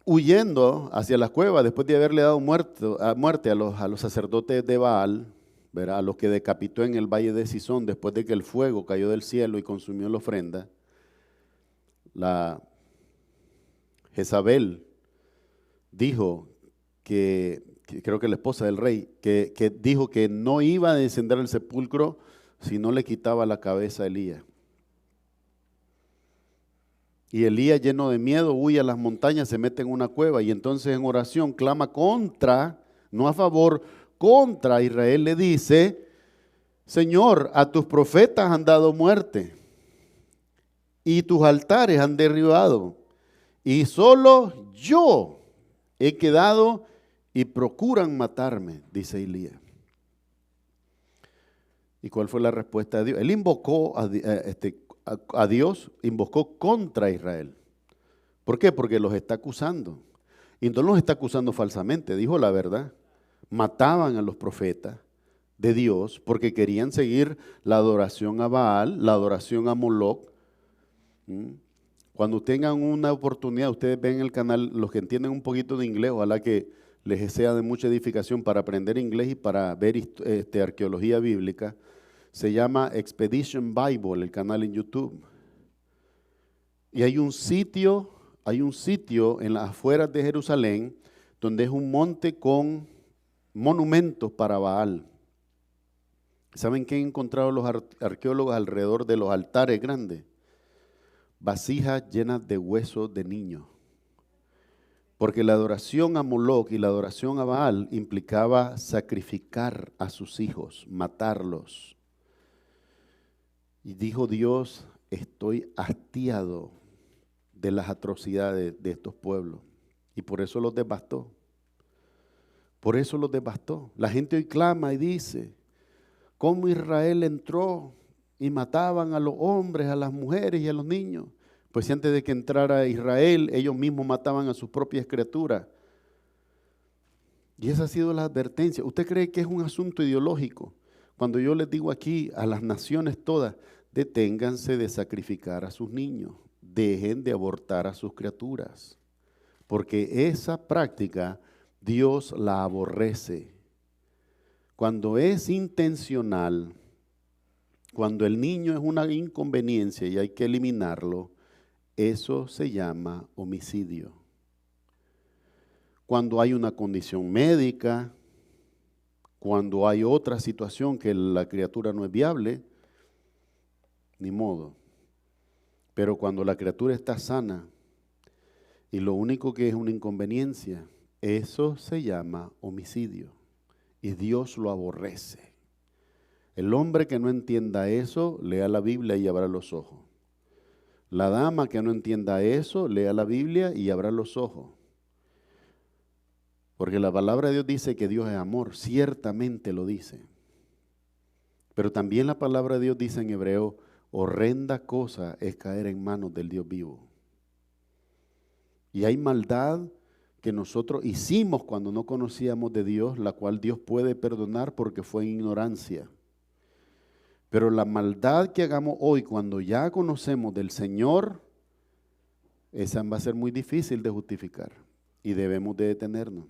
huyendo hacia la cueva, después de haberle dado muerte a los sacerdotes de Baal, ¿verdad? A los que decapitó en el valle de Sison, después de que el fuego cayó del cielo y consumió la ofrenda, la Jezabel dijo que creo que la esposa del rey, que dijo que no iba a descender al sepulcro si no le quitaba la cabeza a Elías. Y Elías, lleno de miedo, huye a las montañas, se mete en una cueva y entonces en oración clama contra, no a favor, contra Israel. Le dice, Señor, a tus profetas han dado muerte y tus altares han derribado y solo yo he quedado y procuran matarme, dice Elías. ¿Y cuál fue la respuesta de Dios? Él invocó a Dios, invocó contra Israel. ¿Por qué? Porque los está acusando. Y no los está acusando falsamente, dijo la verdad. Mataban a los profetas de Dios porque querían seguir la adoración a Baal, la adoración a Moloch. Cuando tengan una oportunidad, ustedes ven el canal, los que entienden un poquito de inglés, ojalá que les sea de mucha edificación para aprender inglés y para ver arqueología bíblica. Se llama Expedition Bible, el canal en YouTube. Y hay un sitio en las afueras de Jerusalén donde es un monte con monumentos para Baal. ¿Saben qué han encontrado los arqueólogos alrededor de los altares grandes? Vasijas llenas de huesos de niños. Porque la adoración a Moloch y la adoración a Baal implicaba sacrificar a sus hijos, matarlos. Y dijo Dios, estoy hastiado de las atrocidades de estos pueblos. Y por eso los devastó. Por eso los devastó. La gente hoy clama y dice, ¿cómo Israel entró y mataban a los hombres, a las mujeres y a los niños? Pues si antes de que entrara Israel, ellos mismos mataban a sus propias criaturas. Y esa ha sido la advertencia. ¿Usted cree que es un asunto ideológico? Cuando yo les digo aquí a las naciones todas, deténganse de sacrificar a sus niños, dejen de abortar a sus criaturas, porque esa práctica Dios la aborrece. Cuando es intencional, cuando el niño es una inconveniencia y hay que eliminarlo, eso se llama homicidio. Cuando hay una condición médica Cuando hay otra situación que la criatura no es viable, ni modo. Pero cuando la criatura está sana y lo único que es una inconveniencia, eso se llama homicidio y Dios lo aborrece. El hombre que no entienda eso, lea la Biblia y abra los ojos. La dama que no entienda eso, lea la Biblia y abra los ojos. Porque la palabra de Dios dice que Dios es amor, ciertamente lo dice. Pero también la palabra de Dios dice en hebreo, horrenda cosa es caer en manos del Dios vivo. Y hay maldad que nosotros hicimos cuando no conocíamos de Dios, la cual Dios puede perdonar porque fue en ignorancia. Pero la maldad que hagamos hoy cuando ya conocemos del Señor, esa va a ser muy difícil de justificar y debemos de detenernos.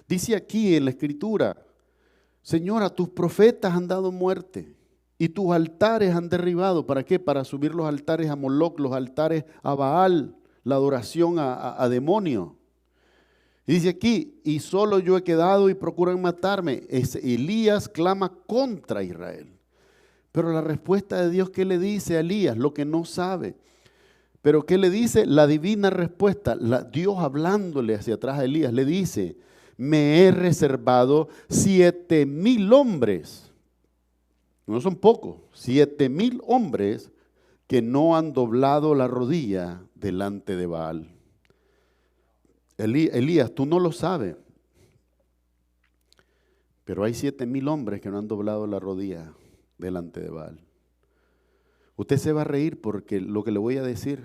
Dice aquí en la Escritura, Señor, a tus profetas han dado muerte y tus altares han derribado. ¿Para qué? Para subir los altares a Moloc, los altares a Baal, la adoración a demonios. Y dice aquí, y solo yo he quedado y procuran matarme. Elías clama contra Israel. Pero la respuesta de Dios, ¿qué le dice a Elías? Lo que no sabe. Pero ¿qué le dice? La divina respuesta, Dios hablándole hacia atrás a Elías, le dice, me he reservado 7,000 hombres. No son pocos, 7,000 hombres que no han doblado la rodilla delante de Baal. Elías, tú no lo sabes, pero hay 7,000 hombres que no han doblado la rodilla delante de Baal. Usted se va a reír porque lo que le voy a decir,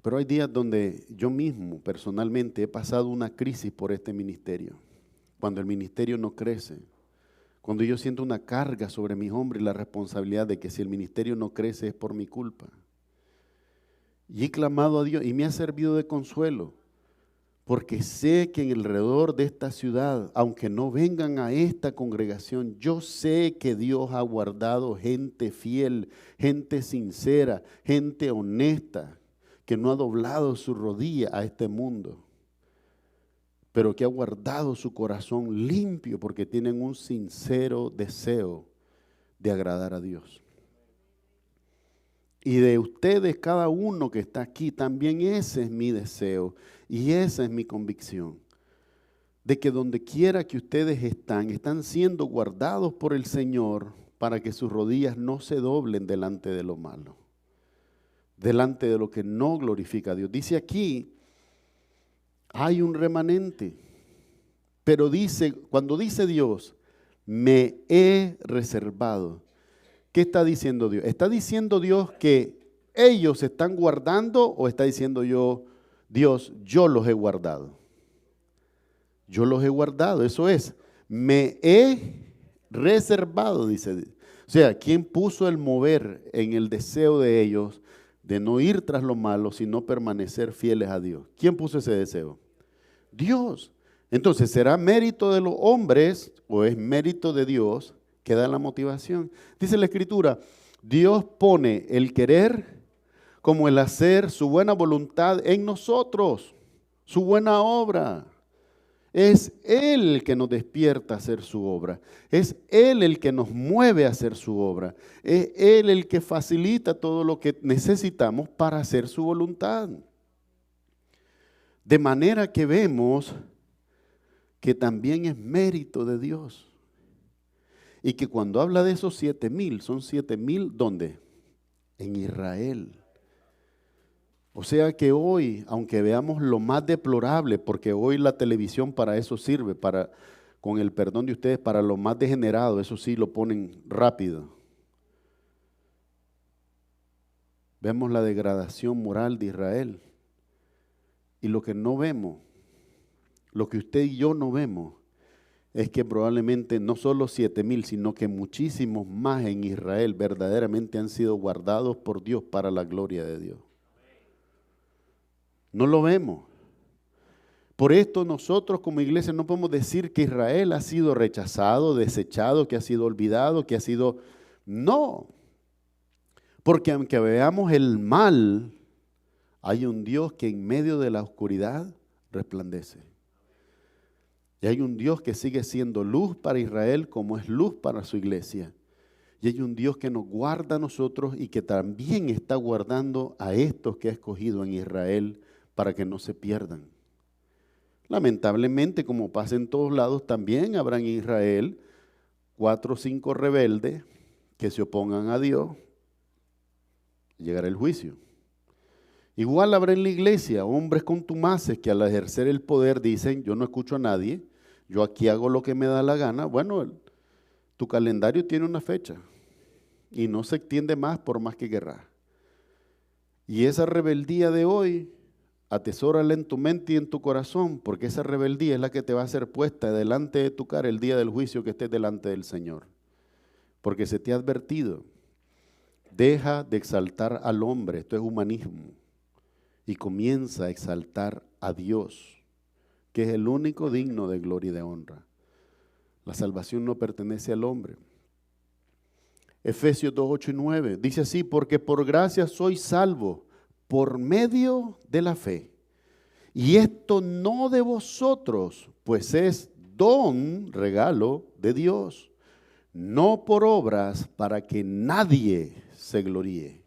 pero hay días donde yo mismo personalmente he pasado una crisis por este ministerio, cuando el ministerio no crece, cuando yo siento una carga sobre mis hombros y la responsabilidad de que si el ministerio no crece es por mi culpa. Y he clamado a Dios y me ha servido de consuelo, porque sé que en alrededor de esta ciudad, aunque no vengan a esta congregación, yo sé que Dios ha guardado gente fiel, gente sincera, gente honesta, que no ha doblado su rodilla a este mundo, pero que ha guardado su corazón limpio porque tienen un sincero deseo de agradar a Dios. Y de ustedes, cada uno que está aquí, también ese es mi deseo y esa es mi convicción, de que donde quiera que ustedes están siendo guardados por el Señor para que sus rodillas no se doblen delante de lo malo, delante de lo que no glorifica a Dios. Dice aquí, hay un remanente, pero dice, cuando dice Dios, me he reservado. ¿Qué está diciendo Dios? ¿Está diciendo Dios que ellos se están guardando o está diciendo Dios, yo los he guardado? Yo los he guardado, eso es, me he reservado, dice. O sea, ¿quién puso el mover en el deseo de ellos de no ir tras lo malo, sino permanecer fieles a Dios? ¿Quién puso ese deseo? Dios. Entonces, ¿será mérito de los hombres o es mérito de Dios que da la motivación? Dice la Escritura, Dios pone el querer como el hacer, su buena voluntad en nosotros, su buena obra. Es Él el que nos despierta a hacer su obra. Es Él el que nos mueve a hacer su obra. Es Él el que facilita todo lo que necesitamos para hacer su voluntad. De manera que vemos que también es mérito de Dios. Y que cuando habla de esos 7,000, son 7,000, ¿dónde? En Israel. O sea que hoy, aunque veamos lo más deplorable, porque hoy la televisión para eso sirve, con el perdón de ustedes, para lo más degenerado, eso sí lo ponen rápido. Vemos la degradación moral de Israel. Y lo que no vemos, lo que usted y yo no vemos, es que probablemente no solo 7,000, sino que muchísimos más en Israel verdaderamente han sido guardados por Dios para la gloria de Dios. No lo vemos. Por esto nosotros como iglesia no podemos decir que Israel ha sido rechazado, desechado, que ha sido olvidado, que ha sido... No. Porque aunque veamos el mal, hay un Dios que en medio de la oscuridad resplandece. Y hay un Dios que sigue siendo luz para Israel como es luz para su iglesia. Y hay un Dios que nos guarda a nosotros y que también está guardando a estos que ha escogido en Israel para que no se pierdan. Lamentablemente, como pasa en todos lados, también habrá en Israel 4 o 5 rebeldes que se opongan a Dios. Llegará el juicio. Igual habrá en la iglesia hombres contumaces que al ejercer el poder dicen, yo no escucho a nadie, yo aquí hago lo que me da la gana. Bueno, tu calendario tiene una fecha y no se extiende más por más que querrás. Y esa rebeldía de hoy, atesórala en tu mente y en tu corazón, porque esa rebeldía es la que te va a ser puesta delante de tu cara el día del juicio que estés delante del Señor. Porque se te ha advertido, deja de exaltar al hombre, esto es humanismo, y comienza a exaltar a Dios, que es el único digno de gloria y de honra. La salvación no pertenece al hombre. Efesios 2, 8 y 9 dice así, porque por gracia soy salvo por medio de la fe. Y esto no de vosotros, pues es don, regalo de Dios, no por obras para que nadie se gloríe.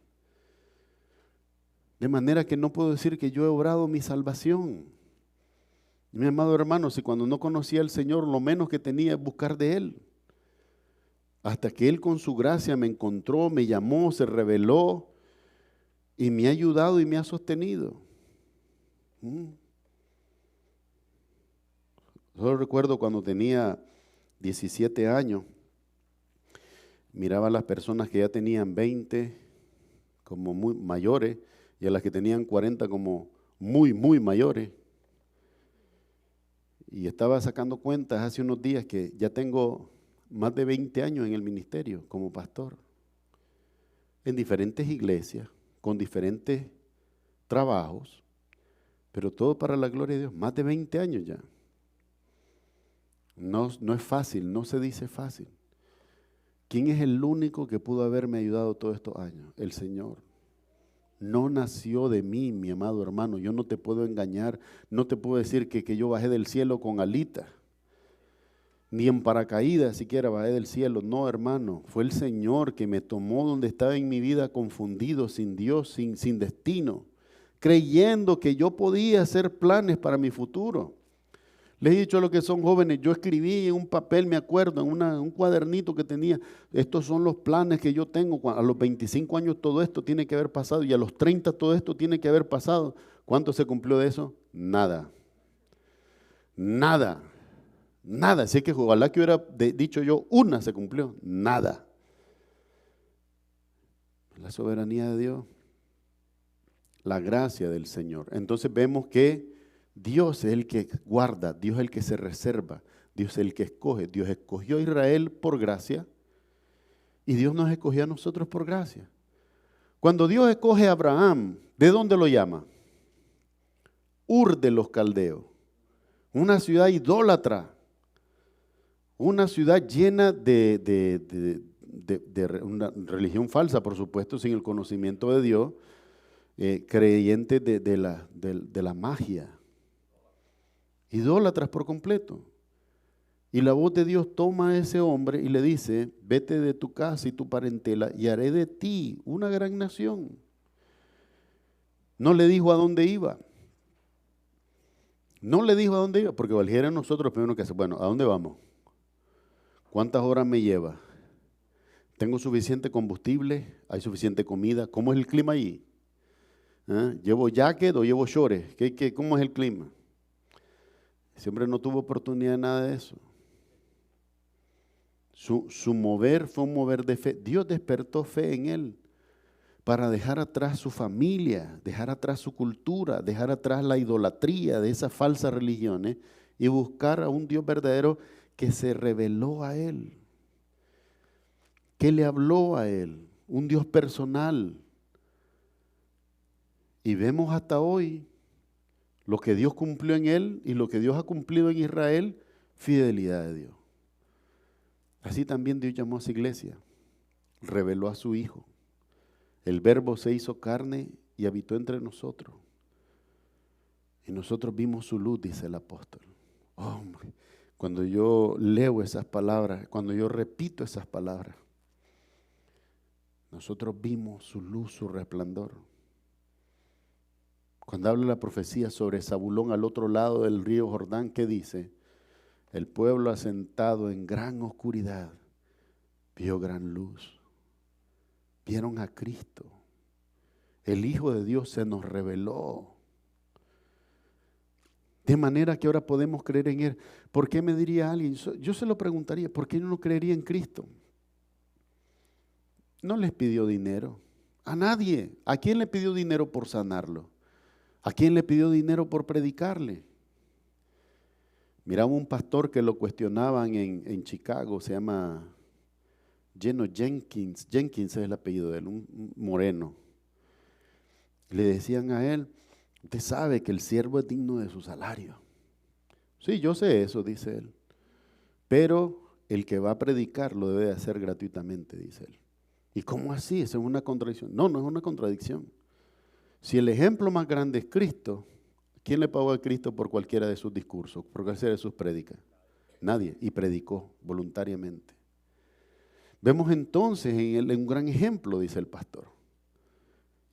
De manera que no puedo decir que yo he obrado mi salvación. Mi amado hermano, si cuando no conocía al Señor, lo menos que tenía es buscar de Él. Hasta que Él con su gracia me encontró, me llamó, se reveló y me ha ayudado y me ha sostenido. Solo recuerdo cuando tenía 17 años, miraba a las personas que ya tenían 20 como muy mayores y a las que tenían 40 como muy, muy mayores. Y estaba sacando cuentas hace unos días que ya tengo más de 20 años en el ministerio como pastor, en diferentes iglesias, con diferentes trabajos, pero todo para la gloria de Dios, más de 20 años ya. No es fácil, no se dice fácil. ¿Quién es el único que pudo haberme ayudado todos estos años? El Señor. No nació de mí, mi amado hermano, yo no te puedo engañar, no te puedo decir que yo bajé del cielo con alitas. Ni en paracaídas siquiera bajé del cielo. No, hermano, fue el Señor que me tomó donde estaba en mi vida confundido, sin Dios, sin destino, creyendo que yo podía hacer planes para mi futuro. Les he dicho a los que son jóvenes, yo escribí en un papel, me acuerdo, en un cuadernito que tenía, estos son los planes que yo tengo. A los 25 años todo esto tiene que haber pasado y a los 30 todo esto tiene que haber pasado. ¿Cuánto se cumplió de eso? Nada. Nada. Nada, así que ojalá que hubiera dicho yo, una se cumplió, nada. La soberanía de Dios, la gracia del Señor. Entonces vemos que Dios es el que guarda, Dios es el que se reserva, Dios es el que escoge. Dios escogió a Israel por gracia y Dios nos escogió a nosotros por gracia. Cuando Dios escoge a Abraham, ¿de dónde lo llama? Ur de los Caldeos, una ciudad idólatra. Una ciudad llena de una religión falsa, por supuesto, sin el conocimiento de Dios, creyentes de la magia, idólatras por completo. Y la voz de Dios toma a ese hombre y le dice, vete de tu casa y tu parentela y haré de ti una gran nación. No le dijo a dónde iba. No le dijo a dónde iba, porque cualquiera de nosotros primero que hace, bueno, ¿a dónde vamos? ¿Cuántas horas me lleva? ¿Tengo suficiente combustible? ¿Hay suficiente comida? ¿Cómo es el clima allí? ¿Llevo jacket o llevo shorts? ¿Cómo es el clima? Ese hombre no tuvo oportunidad de nada de eso. Su mover fue un mover de fe. Dios despertó fe en él para dejar atrás su familia, dejar atrás su cultura, dejar atrás la idolatría de esas falsas religiones y buscar a un Dios verdadero que se reveló a él, que le habló a él, un Dios personal. Y vemos hasta hoy lo que Dios cumplió en él y lo que Dios ha cumplido en Israel, fidelidad de Dios. Así también Dios llamó a su iglesia, reveló a su Hijo. El Verbo se hizo carne y habitó entre nosotros. Y nosotros vimos su luz, dice el apóstol. Oh, Cuando yo leo esas palabras, cuando yo repito esas palabras, nosotros vimos su luz, su resplandor. Cuando habla la profecía sobre Zabulón al otro lado del río Jordán, ¿qué dice? El pueblo asentado en gran oscuridad vio gran luz. Vieron a Cristo. El Hijo de Dios se nos reveló. De manera que ahora podemos creer en Él. ¿Por qué me diría alguien? Yo se lo preguntaría, ¿por qué no creería en Cristo? No les pidió dinero. A nadie. ¿A quién le pidió dinero por sanarlo? ¿A quién le pidió dinero por predicarle? Miraba un pastor que lo cuestionaban en Chicago, se llama Geno Jenkins. Jenkins es el apellido de él, un moreno. Le decían a él, usted sabe que el siervo es digno de su salario. Sí, yo sé eso, dice él. Pero el que va a predicar lo debe de hacer gratuitamente, dice él. ¿Y cómo así? ¿Eso es una contradicción? No, no es una contradicción. Si el ejemplo más grande es Cristo, ¿quién le pagó a Cristo por cualquiera de sus discursos, por cualquiera de sus prédicas? Nadie. Y predicó voluntariamente. Vemos entonces en él un gran ejemplo, dice el pastor.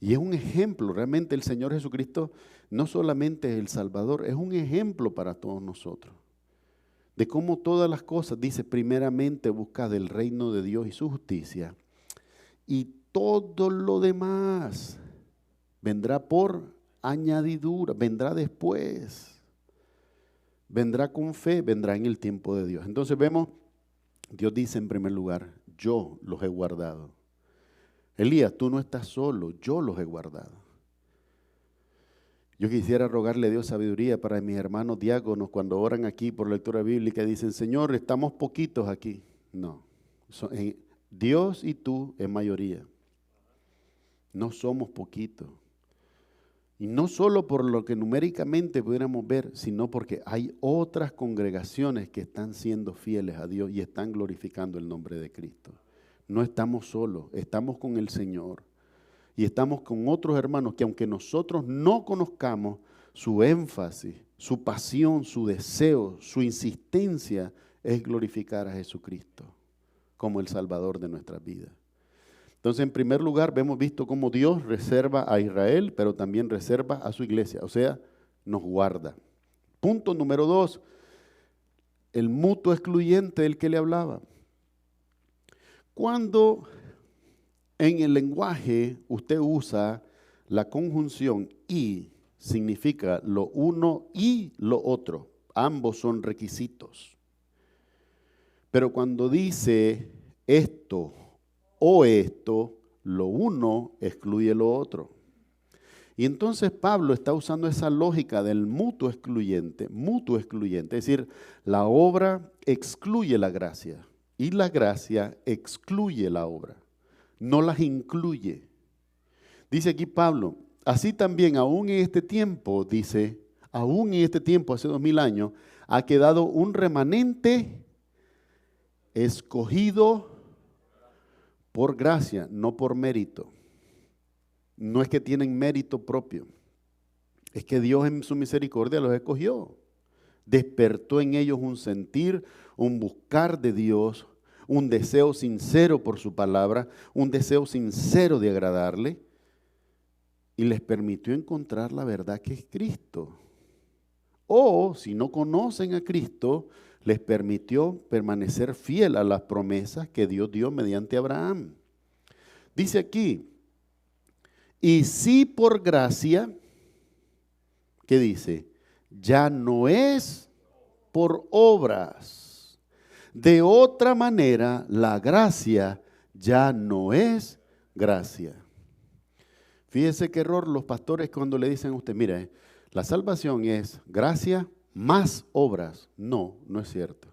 Y es un ejemplo, realmente el Señor Jesucristo no solamente es el Salvador, es un ejemplo para todos nosotros. De cómo todas las cosas, dice, primeramente buscad el reino de Dios y su justicia. Y todo lo demás vendrá por añadidura, vendrá después. Vendrá con fe, vendrá en el tiempo de Dios. Entonces vemos, Dios dice en primer lugar, yo los he guardado. Elías, tú no estás solo, yo los he guardado. Yo quisiera rogarle a Dios sabiduría para mis hermanos diáconos cuando oran aquí por lectura bíblica y dicen, Señor, estamos poquitos aquí. No, Dios y tú en mayoría. No somos poquitos. Y no solo por lo que numéricamente pudiéramos ver, sino porque hay otras congregaciones que están siendo fieles a Dios y están glorificando el nombre de Cristo. No estamos solos, estamos con el Señor. Y estamos con otros hermanos que aunque nosotros no conozcamos su énfasis, su pasión, su deseo, su insistencia es glorificar a Jesucristo como el Salvador de nuestras vidas. Entonces, en primer lugar, hemos visto cómo Dios reserva a Israel, pero también reserva a su iglesia, o sea, nos guarda. Punto número 2, el mutuo excluyente del que le hablaba. Cuando en el lenguaje usted usa la conjunción y, significa lo uno y lo otro, ambos son requisitos. Pero cuando dice esto o esto, lo uno excluye lo otro. Y entonces Pablo está usando esa lógica del mutuo excluyente, es decir, la obra excluye la gracia y la gracia excluye la obra, no las incluye. Dice aquí Pablo, así también aún en este tiempo, dice, aún en este tiempo, hace 2000 años, ha quedado un remanente escogido por gracia, no por mérito. No es que tienen mérito propio, es que Dios en su misericordia los escogió. Despertó en ellos un sentir, un buscar de Dios, un deseo sincero por su palabra, un deseo sincero de agradarle, y les permitió encontrar la verdad que es Cristo. O, si no conocen a Cristo, les permitió permanecer fiel a las promesas que Dios dio mediante Abraham. Dice aquí, y si por gracia, ¿qué dice? Ya no es por obras. De otra manera, la gracia ya no es gracia. Fíjese qué error los pastores cuando le dicen a usted, mire, la salvación es gracia más obras. No, no es cierto.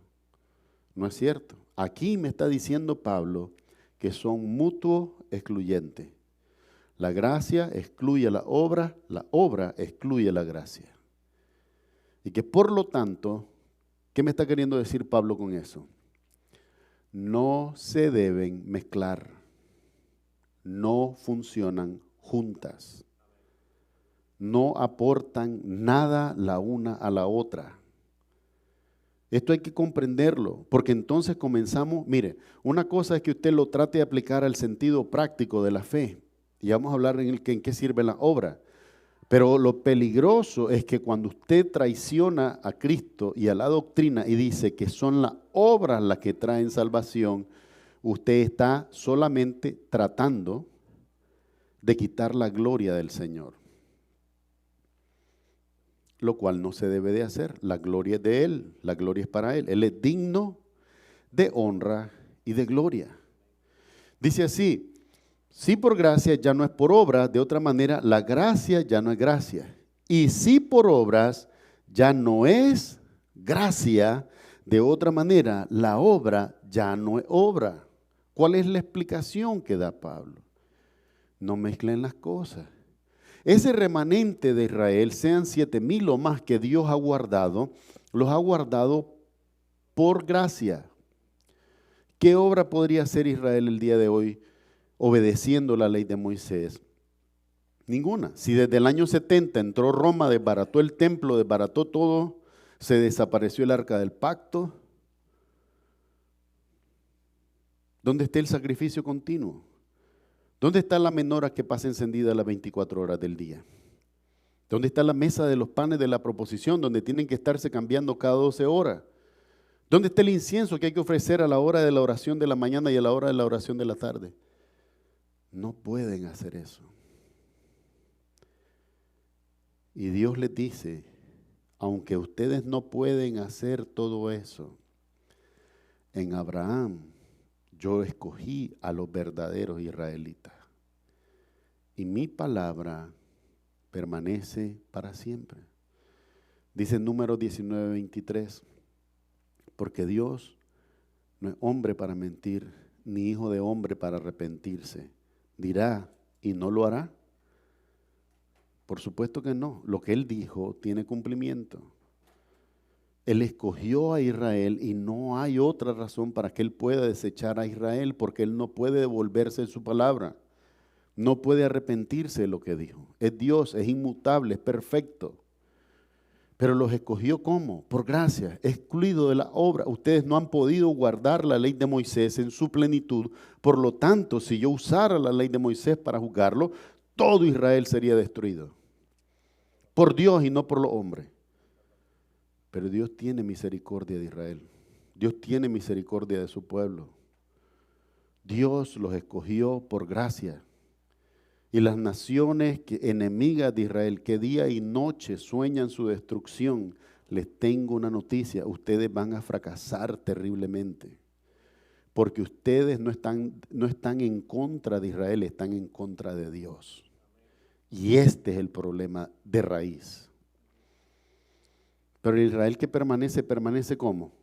No es cierto. Aquí me está diciendo Pablo que son mutuo excluyentes. La gracia excluye la obra excluye la gracia. Y que por lo tanto, ¿qué me está queriendo decir Pablo con eso? No se deben mezclar, no funcionan juntas, no aportan nada la una a la otra. Esto hay que comprenderlo, porque entonces comenzamos, mire, una cosa es que usted lo trate de aplicar al sentido práctico de la fe, y vamos a hablar en qué sirve la obra, pero lo peligroso es que cuando usted traiciona a Cristo y a la doctrina y dice que son las obras las que traen salvación, usted está solamente tratando de quitar la gloria del Señor, lo cual no se debe de hacer. La gloria es de Él, la gloria es para Él. Él es digno de honra y de gloria. Dice así, si por gracia ya no es por obras, de otra manera la gracia ya no es gracia. Y si por obras ya no es gracia, de otra manera la obra ya no es obra. ¿Cuál es la explicación que da Pablo? No mezclen las cosas. Ese remanente de Israel, sean 7,000 o más que Dios ha guardado, los ha guardado por gracia. ¿Qué obra podría hacer Israel el día de hoy obedeciendo la ley de Moisés? Ninguna. Si desde el año 70 entró Roma, desbarató el templo, desbarató todo, se desapareció el arca del pacto, ¿dónde está el sacrificio continuo? ¿Dónde está la menorá que pasa encendida las 24 horas del día? ¿Dónde está la mesa de los panes de la proposición, donde tienen que estarse cambiando cada 12 horas? ¿Dónde está el incienso que hay que ofrecer a la hora de la oración de la mañana y a la hora de la oración de la tarde? No pueden hacer eso. Y Dios les dice, aunque ustedes no pueden hacer todo eso, en Abraham yo escogí a los verdaderos israelitas. Y mi palabra permanece para siempre. Dice en Números 19:23, porque Dios no es hombre para mentir, ni hijo de hombre para arrepentirse. Dirá y no lo hará. Por supuesto que no. Lo que Él dijo tiene cumplimiento. Él escogió a Israel y no hay otra razón para que Él pueda desechar a Israel, porque Él no puede devolverse en su palabra. No puede arrepentirse de lo que dijo. Es Dios, es inmutable, es perfecto. Pero los escogió ¿cómo? Por gracia, excluido de la obra. Ustedes no han podido guardar la ley de Moisés en su plenitud. Por lo tanto, si yo usara la ley de Moisés para juzgarlo, todo Israel sería destruido. Por Dios y no por los hombres. Pero Dios tiene misericordia de Israel. Dios tiene misericordia de su pueblo. Dios los escogió por gracia. Y las naciones enemigas de Israel, que día y noche sueñan su destrucción, les tengo una noticia: ustedes van a fracasar terriblemente. Porque ustedes no están en contra de Israel, están en contra de Dios. Y este es el problema de raíz. Pero el Israel que permanece, ¿permanece cómo?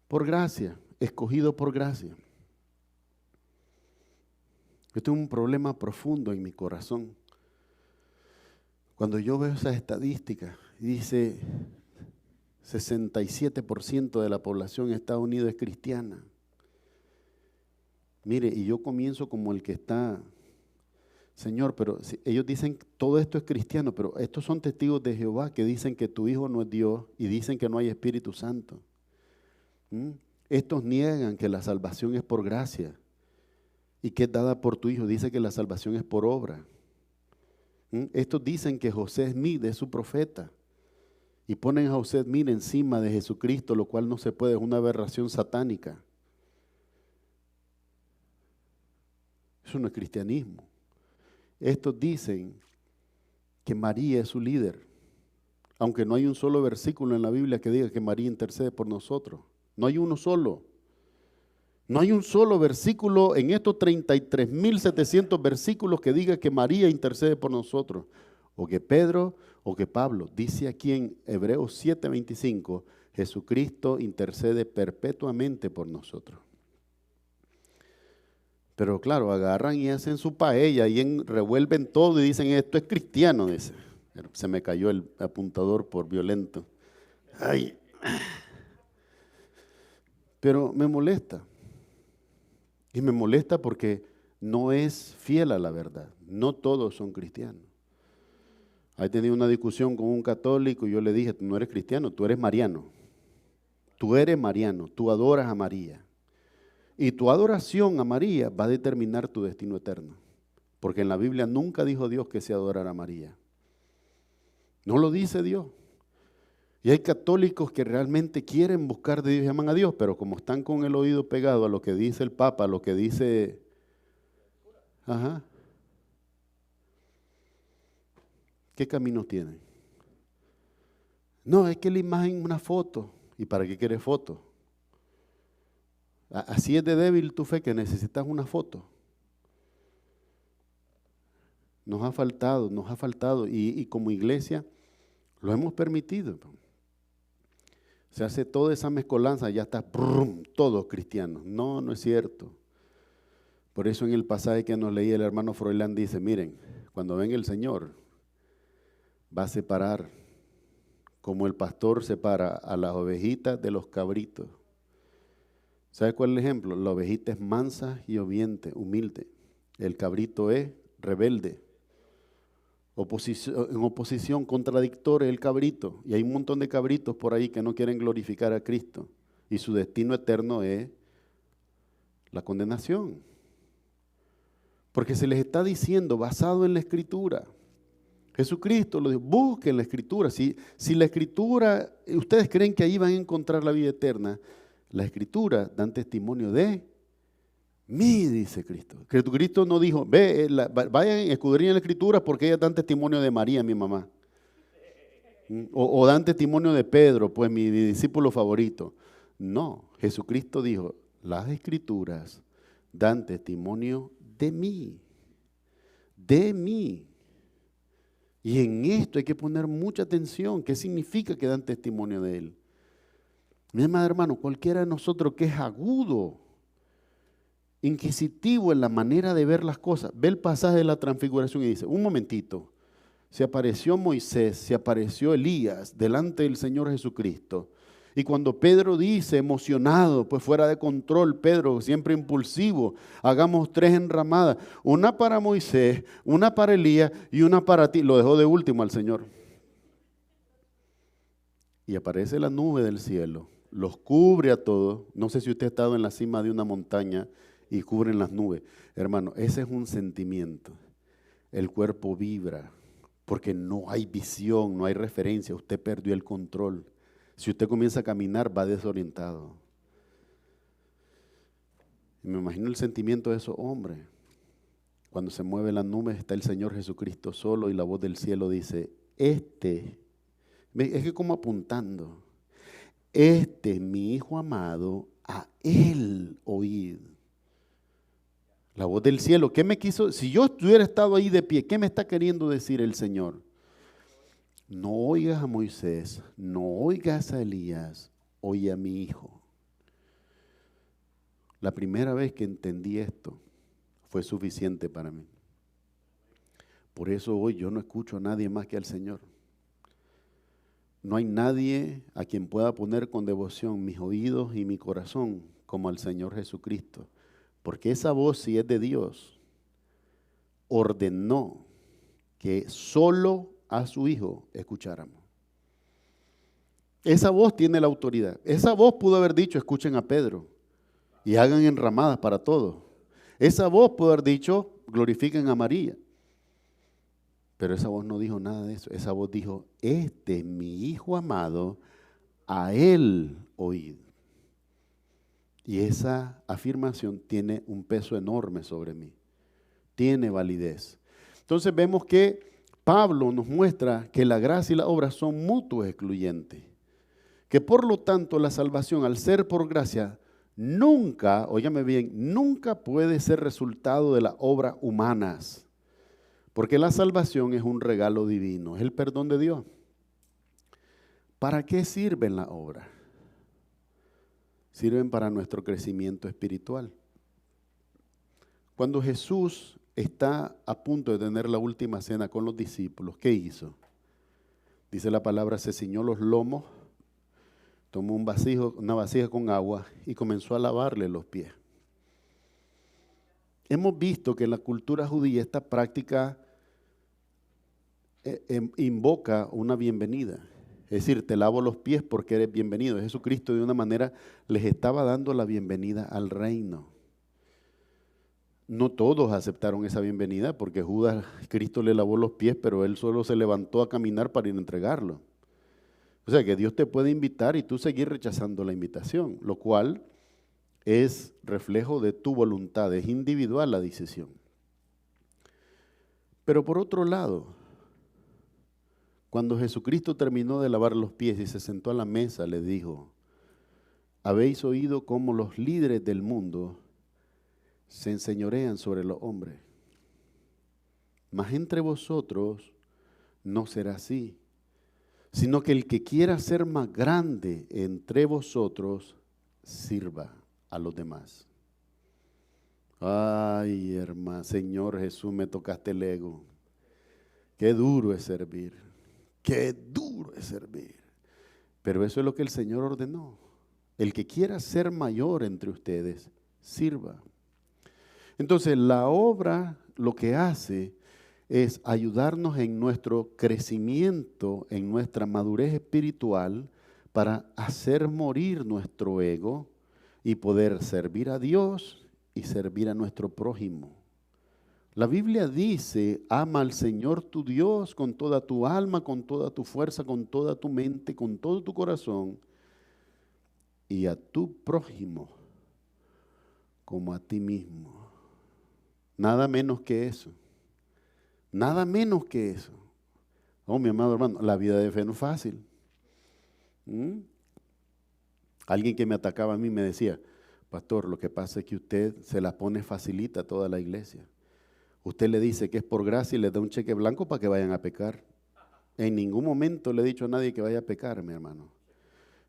Por gracia, escogido por gracia. Yo tengo un problema profundo en mi corazón. Cuando yo veo esas estadísticas, dice 67% de la población de Estados Unidos es cristiana. Mire, y yo comienzo como el que está, Señor, pero si ellos dicen que todo esto es cristiano, pero estos son testigos de Jehová que dicen que tu Hijo no es Dios y dicen que no hay Espíritu Santo. Estos niegan que la salvación es por gracia y que es dada por tu Hijo. Dice que la salvación es por obra. Estos dicen que José Smith es su profeta y ponen a José Smith encima de Jesucristo, lo cual no se puede, es una aberración satánica. Eso no es cristianismo. Estos dicen que María es su líder, aunque no hay un solo versículo en la Biblia que diga que María intercede por nosotros. No hay uno solo. No hay un solo versículo en estos 33,700 versículos que diga que María intercede por nosotros, o que Pedro, o que Pablo. Dice aquí en Hebreos 7:25, Jesucristo intercede perpetuamente por nosotros. Pero claro, agarran y hacen su paella y revuelven todo y dicen, esto es cristiano, dice. Se me cayó el apuntador por violento. Ay. Pero me molesta. Y me molesta porque no es fiel a la verdad. No todos son cristianos. Ahí tenía una discusión con un católico y yo le dije, tú no eres cristiano, tú eres mariano. Tú eres mariano, tú adoras a María. Y tu adoración a María va a determinar tu destino eterno. Porque en la Biblia nunca dijo Dios que se adorara a María. No lo dice Dios. Y hay católicos que realmente quieren buscar de Dios y aman a Dios, pero como están con el oído pegado a lo que dice el Papa, a lo que dice... Ajá. ¿Qué camino tienen? No, es que la imagen es una foto. ¿Y para qué quieres foto? Así es de débil tu fe que necesitas una foto. Nos ha faltado. Y como iglesia lo hemos permitido. Se hace toda esa mezcolanza, ya está todos cristianos. No, no es cierto. Por eso en el pasaje que nos leía el hermano Froilán dice, miren, cuando venga el Señor, va a separar, como el pastor separa a las ovejitas de los cabritos. ¿Sabe cuál es el ejemplo? La ovejita es mansa y obediente, humilde. El cabrito es rebelde. En oposición, contradictorio el cabrito. Y hay un montón de cabritos por ahí que no quieren glorificar a Cristo. Y su destino eterno es la condenación. Porque se les está diciendo, basado en la Escritura. Jesucristo lo dijo, busquen la Escritura. Si la Escritura, ustedes creen que ahí van a encontrar la vida eterna, la Escritura dan testimonio de mí, dice Cristo. Cristo no dijo, vayan y escudriñen la Escritura porque ellas dan testimonio de María, mi mamá. O dan testimonio de Pedro, pues mi discípulo favorito. No, Jesucristo dijo, las Escrituras dan testimonio de mí. De mí. Y en esto hay que poner mucha atención. ¿Qué significa que dan testimonio de Él? Mi amado hermano, cualquiera de nosotros que es agudo, inquisitivo en la manera de ver las cosas, ve el pasaje de la transfiguración y dice, un momentito, se apareció Moisés, se apareció Elías delante del Señor Jesucristo. Y cuando Pedro dice, emocionado, pues fuera de control, Pedro, siempre impulsivo, hagamos 3 enramadas, una para Moisés, una para Elías y una para ti. Lo dejó de último al Señor. Y aparece la nube del cielo, los cubre a todos. No sé si usted ha estado en la cima de una montaña y cubren las nubes. Hermano, ese es un sentimiento. El cuerpo vibra porque no hay visión, no hay referencia. Usted perdió el control. Si usted comienza a caminar, va desorientado. Y me imagino el sentimiento de esos hombres. Cuando se mueve la nube está el Señor Jesucristo solo y la voz del cielo dice, es que como apuntando, este es mi Hijo amado, a Él oíd. La voz del cielo, ¿qué me quiso? Si yo hubiera estado ahí de pie, ¿qué me está queriendo decir el Señor? No oigas a Moisés, no oigas a Elías, oye a mi Hijo. La primera vez que entendí esto fue suficiente para mí. Por eso hoy yo no escucho a nadie más que al Señor. No hay nadie a quien pueda poner con devoción mis oídos y mi corazón como al Señor Jesucristo. Porque esa voz, si es de Dios, ordenó que solo a su Hijo escucháramos. Esa voz tiene la autoridad. Esa voz pudo haber dicho, escuchen a Pedro y hagan enramadas para todos. Esa voz pudo haber dicho, glorifiquen a María. Pero esa voz no dijo nada de eso. Esa voz dijo, este es mi Hijo amado, a Él oíd. Y esa afirmación tiene un peso enorme sobre mí. Tiene validez. Entonces vemos que Pablo nos muestra que la gracia y la obra son mutuos excluyentes. Que por lo tanto la salvación, al ser por gracia, nunca, óigame bien, nunca puede ser resultado de las obras humanas. Porque la salvación es un regalo divino, es el perdón de Dios. ¿Para qué sirven las obras? Sirven para nuestro crecimiento espiritual. Cuando Jesús está a punto de tener la última cena con los discípulos, ¿qué hizo? Dice la palabra, se ciñó los lomos, tomó una vasija con agua y comenzó a lavarle los pies. Hemos visto que en la cultura judía esta práctica invoca una bienvenida. Es decir, te lavo los pies porque eres bienvenido. Jesucristo de una manera les estaba dando la bienvenida al reino. No todos aceptaron esa bienvenida porque Judas, Cristo le lavó los pies, pero él solo se levantó a caminar para ir a entregarlo. O sea que Dios te puede invitar y tú seguir rechazando la invitación, lo cual es reflejo de tu voluntad, es individual la decisión. Pero por otro lado, cuando Jesucristo terminó de lavar los pies y se sentó a la mesa, le dijo: habéis oído cómo los líderes del mundo se enseñorean sobre los hombres, mas entre vosotros no será así, sino que el que quiera ser más grande entre vosotros, sirva a los demás. Ay, hermano, Señor Jesús, me tocaste el ego. Qué duro es servir, qué duro es servir. Pero eso es lo que el Señor ordenó. El que quiera ser mayor entre ustedes, sirva. Entonces, la obra lo que hace es ayudarnos en nuestro crecimiento, en nuestra madurez espiritual, para hacer morir nuestro ego y poder servir a Dios y servir a nuestro prójimo. La Biblia dice: ama al Señor tu Dios con toda tu alma, con toda tu fuerza, con toda tu mente, con todo tu corazón, y a tu prójimo como a ti mismo. Nada menos que eso. Nada menos que eso. Oh, mi amado hermano, la vida de fe no es fácil. Alguien que me atacaba a mí me decía: pastor, lo que pasa es que usted se la pone facilita a toda la iglesia. Usted le dice que es por gracia y le da un cheque blanco para que vayan a pecar. En ningún momento le he dicho a nadie que vaya a pecar, mi hermano.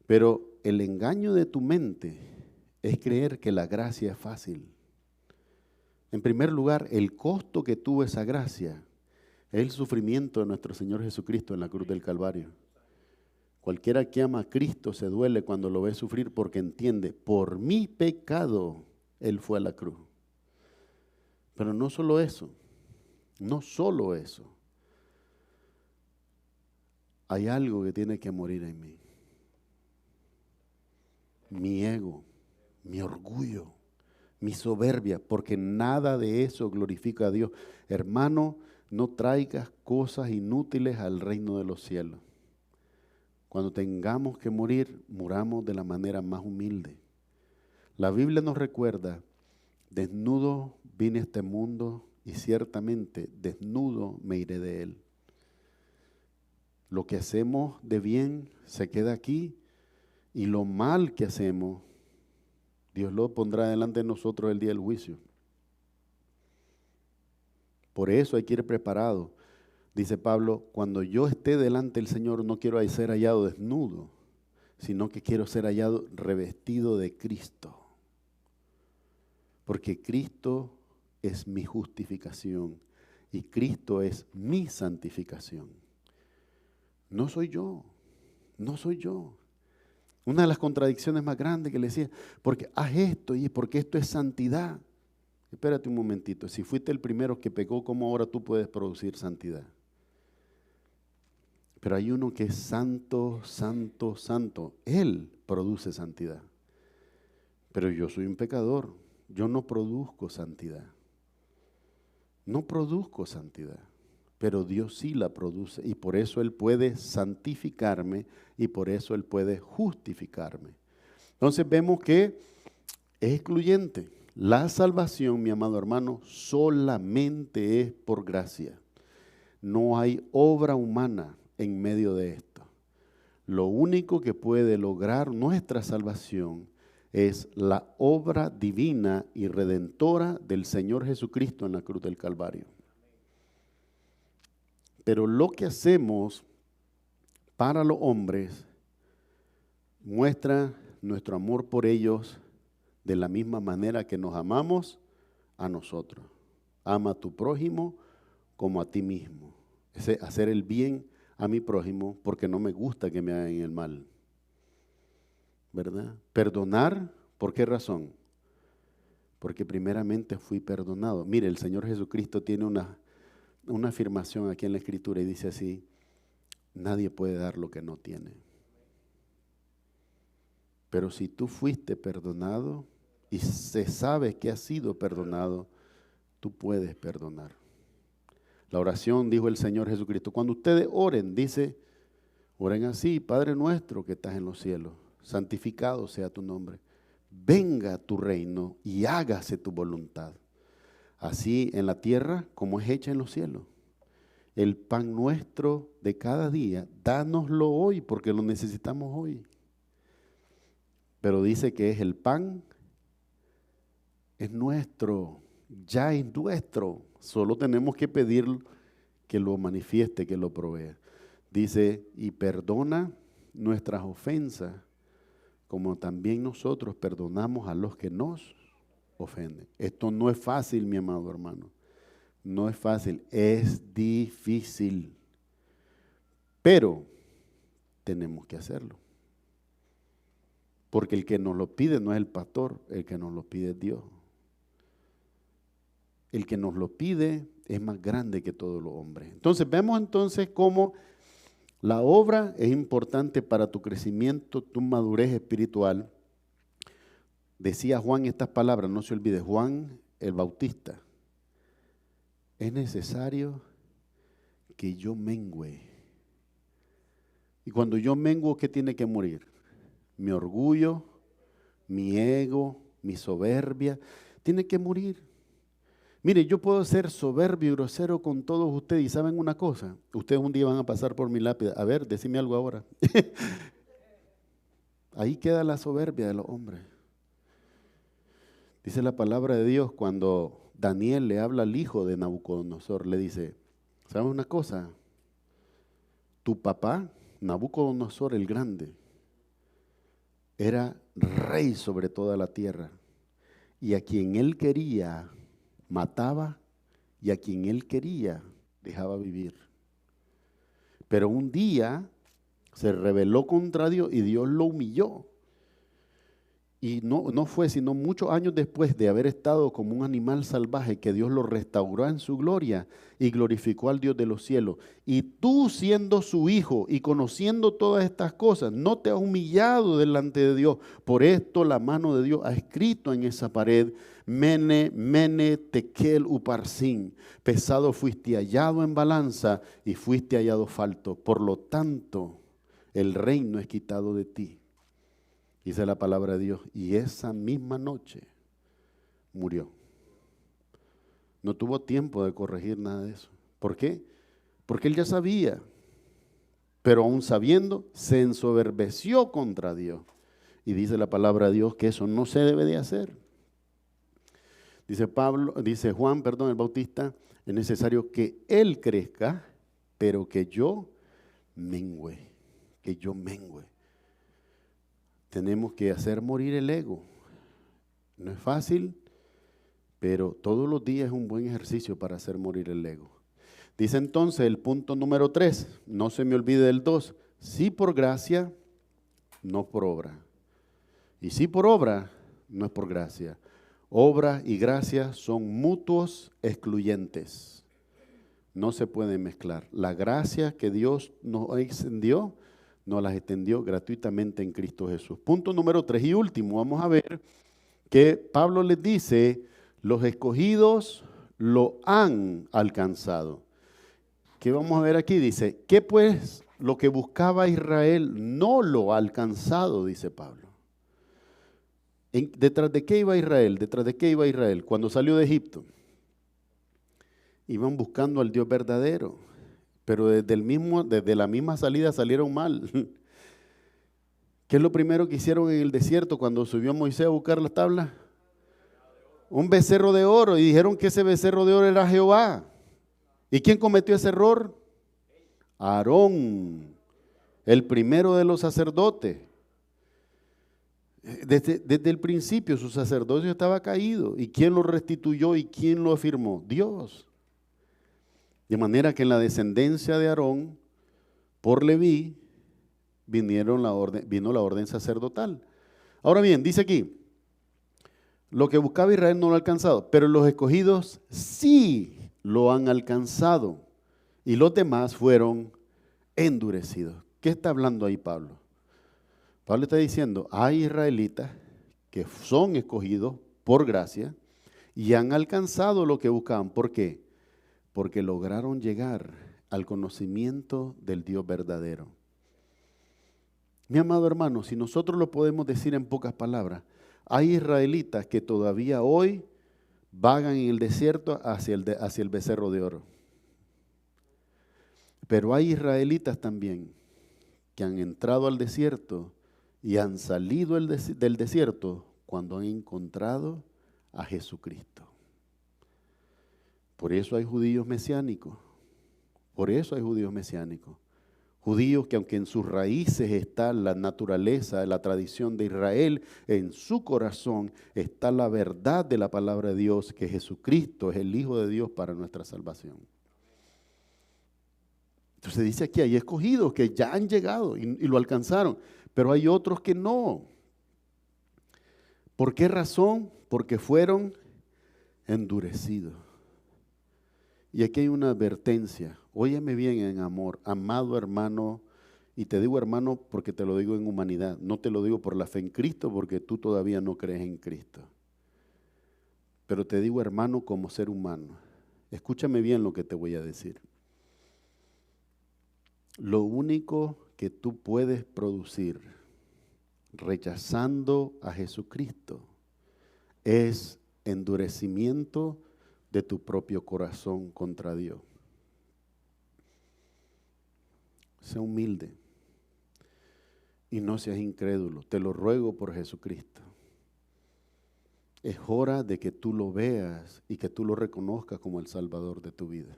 Pero el engaño de tu mente es creer que la gracia es fácil. En primer lugar, el costo que tuvo esa gracia es el sufrimiento de nuestro Señor Jesucristo en la cruz del Calvario. Cualquiera que ama a Cristo se duele cuando lo ve sufrir porque entiende: por mi pecado Él fue a la cruz. Pero no solo eso, no solo eso. Hay algo que tiene que morir en mí. Mi ego, mi orgullo, mi soberbia, porque nada de eso glorifica a Dios. Hermano, no traigas cosas inútiles al reino de los cielos. Cuando tengamos que morir, muramos de la manera más humilde. La Biblia nos recuerda: desnudo vine a este mundo y ciertamente desnudo me iré de él. Lo que hacemos de bien se queda aquí, y lo mal que hacemos, Dios lo pondrá delante de nosotros el día del juicio. Por eso hay que ir preparado. Dice Pablo: cuando yo esté delante del Señor, no quiero ser hallado desnudo, sino que quiero ser hallado revestido de Cristo. Porque Cristo es mi justificación y Cristo es mi santificación. No soy yo, no soy yo. Una de las contradicciones más grandes que le decía: porque haz esto y porque esto es santidad. Espérate un momentito, si fuiste el primero que pecó, ¿cómo ahora tú puedes producir santidad? Pero hay uno que es santo, santo, santo. Él produce santidad. Pero yo soy un pecador, yo no produzco santidad. No produzco santidad, pero Dios sí la produce y por eso Él puede santificarme y por eso Él puede justificarme. Entonces vemos que es excluyente. La salvación, mi amado hermano, solamente es por gracia. No hay obra humana en medio de esto. Lo único que puede lograr nuestra salvación es la obra divina y redentora del Señor Jesucristo en la cruz del Calvario. Pero lo que hacemos para los hombres muestra nuestro amor por ellos de la misma manera que nos amamos a nosotros. Ama a tu prójimo como a ti mismo. Es hacer el bien a mi prójimo porque no me gusta que me hagan el mal. ¿Verdad? Perdonar, ¿por qué razón? Porque primeramente fui perdonado. Mire, el Señor Jesucristo tiene una afirmación aquí en la Escritura y dice así: Nadie puede dar lo que no tiene. Pero si tú fuiste perdonado y se sabe que has sido perdonado, tú puedes perdonar. La oración, dijo el Señor Jesucristo, cuando ustedes oren, dice, oren así: Padre nuestro que estás en los cielos, santificado sea tu nombre. Venga tu reino y hágase tu voluntad, así en la tierra como es hecha en los cielos. El pan nuestro de cada día, dánoslo hoy porque lo necesitamos hoy. Pero dice que es el pan, es nuestro, ya es nuestro. Solo tenemos que pedir que lo manifieste, que lo provea. Dice, y perdona nuestras ofensas, como también nosotros perdonamos a los que nos ofenden. Esto no es fácil, mi amado hermano. No es fácil, es difícil. Pero tenemos que hacerlo. Porque el que nos lo pide no es el pastor, el que nos lo pide es Dios. El que nos lo pide es más grande que todos los hombres. Entonces, vemos entonces cómo la obra es importante para tu crecimiento, tu madurez espiritual. Decía Juan estas palabras, no se olvide, Juan el Bautista. Es necesario que yo mengüe. Y cuando yo menguo, ¿qué tiene que morir? Mi orgullo, mi ego, mi soberbia, tiene que morir. Mire, yo puedo ser soberbio y grosero con todos ustedes, y ¿saben una cosa? Ustedes un día van a pasar por mi lápida. A ver, decime algo ahora. Ahí queda la soberbia de los hombres. Dice la palabra de Dios cuando Daniel le habla al hijo de Nabucodonosor, le dice, ¿sabes una cosa? Tu papá, Nabucodonosor el grande, era rey sobre toda la tierra, y a quien él quería mataba, y a quien él quería dejaba vivir. Pero un día se rebeló contra Dios y Dios lo humilló. Y no fue sino muchos años después de haber estado como un animal salvaje que Dios lo restauró en su gloria y glorificó al Dios de los cielos. Y tú, siendo su hijo y conociendo todas estas cosas, no te has humillado delante de Dios. Por esto la mano de Dios ha escrito en esa pared: Mene, Mene, Tekel, Uparsin. Pesado fuiste hallado en balanza y fuiste hallado falto. Por lo tanto, el reino es quitado de ti. Dice la palabra de Dios, y esa misma noche murió. No tuvo tiempo de corregir nada de eso. ¿Por qué? Porque él ya sabía, pero aún sabiendo, se ensoberbeció contra Dios. Y dice la palabra de Dios que eso no se debe de hacer. Dice Juan, el Bautista, es necesario que él crezca, pero que yo mengüe, Tenemos que hacer morir el ego. No es fácil, pero todos los días es un buen ejercicio para hacer morir el ego. Dice entonces el punto número 3, no se me olvide del 2, sí por gracia, no por obra. Y sí por obra, no es por gracia. Obra y gracia son mutuos excluyentes. No se pueden mezclar. La gracia que Dios nos extendió, nos las extendió gratuitamente en Cristo Jesús. Punto número 3 y último, vamos a ver que Pablo les dice, los escogidos lo han alcanzado. ¿Qué vamos a ver aquí? Dice, ¿qué pues lo que buscaba Israel no lo ha alcanzado? Dice Pablo. ¿Detrás de qué iba Israel? ¿Detrás de qué iba Israel? Cuando salió de Egipto, iban buscando al Dios verdadero. Pero desde la misma salida salieron mal. ¿Qué es lo primero que hicieron en el desierto cuando subió Moisés a buscar las tablas? Un becerro de oro, y dijeron que ese becerro de oro era Jehová. ¿Y quién cometió ese error? Aarón, el primero de los sacerdotes. Desde el principio su sacerdocio estaba caído. ¿Y quién lo restituyó y quién lo afirmó? Dios. De manera que en la descendencia de Aarón, por Leví, vino la orden sacerdotal. Ahora bien, dice aquí, lo que buscaba Israel no lo ha alcanzado, pero los escogidos sí lo han alcanzado. Y los demás fueron endurecidos. ¿Qué está hablando ahí Pablo? Pablo está diciendo, hay israelitas que son escogidos por gracia y han alcanzado lo que buscaban. ¿Por qué? Porque lograron llegar al conocimiento del Dios verdadero. Mi amado hermano, si nosotros lo podemos decir en pocas palabras, hay israelitas que todavía hoy vagan en el desierto hacia el becerro de oro. Pero hay israelitas también que han entrado al desierto y han salido del desierto cuando han encontrado a Jesucristo. Por eso hay judíos mesiánicos. Por eso hay judíos mesiánicos. Judíos que aunque en sus raíces está la naturaleza, la tradición de Israel, en su corazón está la verdad de la palabra de Dios, que Jesucristo es el Hijo de Dios para nuestra salvación. Entonces dice aquí, hay escogidos que ya han llegado y lo alcanzaron, pero hay otros que no. ¿Por qué razón? Porque fueron endurecidos. Y aquí hay una advertencia. Óyeme bien en amor, amado hermano, y te digo hermano porque te lo digo en humanidad. No te lo digo por la fe en Cristo porque tú todavía no crees en Cristo. Pero te digo hermano como ser humano. Escúchame bien lo que te voy a decir. Lo único que tú puedes producir rechazando a Jesucristo es endurecimiento de tu propio corazón contra Dios. Sé humilde y no seas incrédulo. Te lo ruego por Jesucristo. Es hora de que tú lo veas y que tú lo reconozcas como el Salvador de tu vida.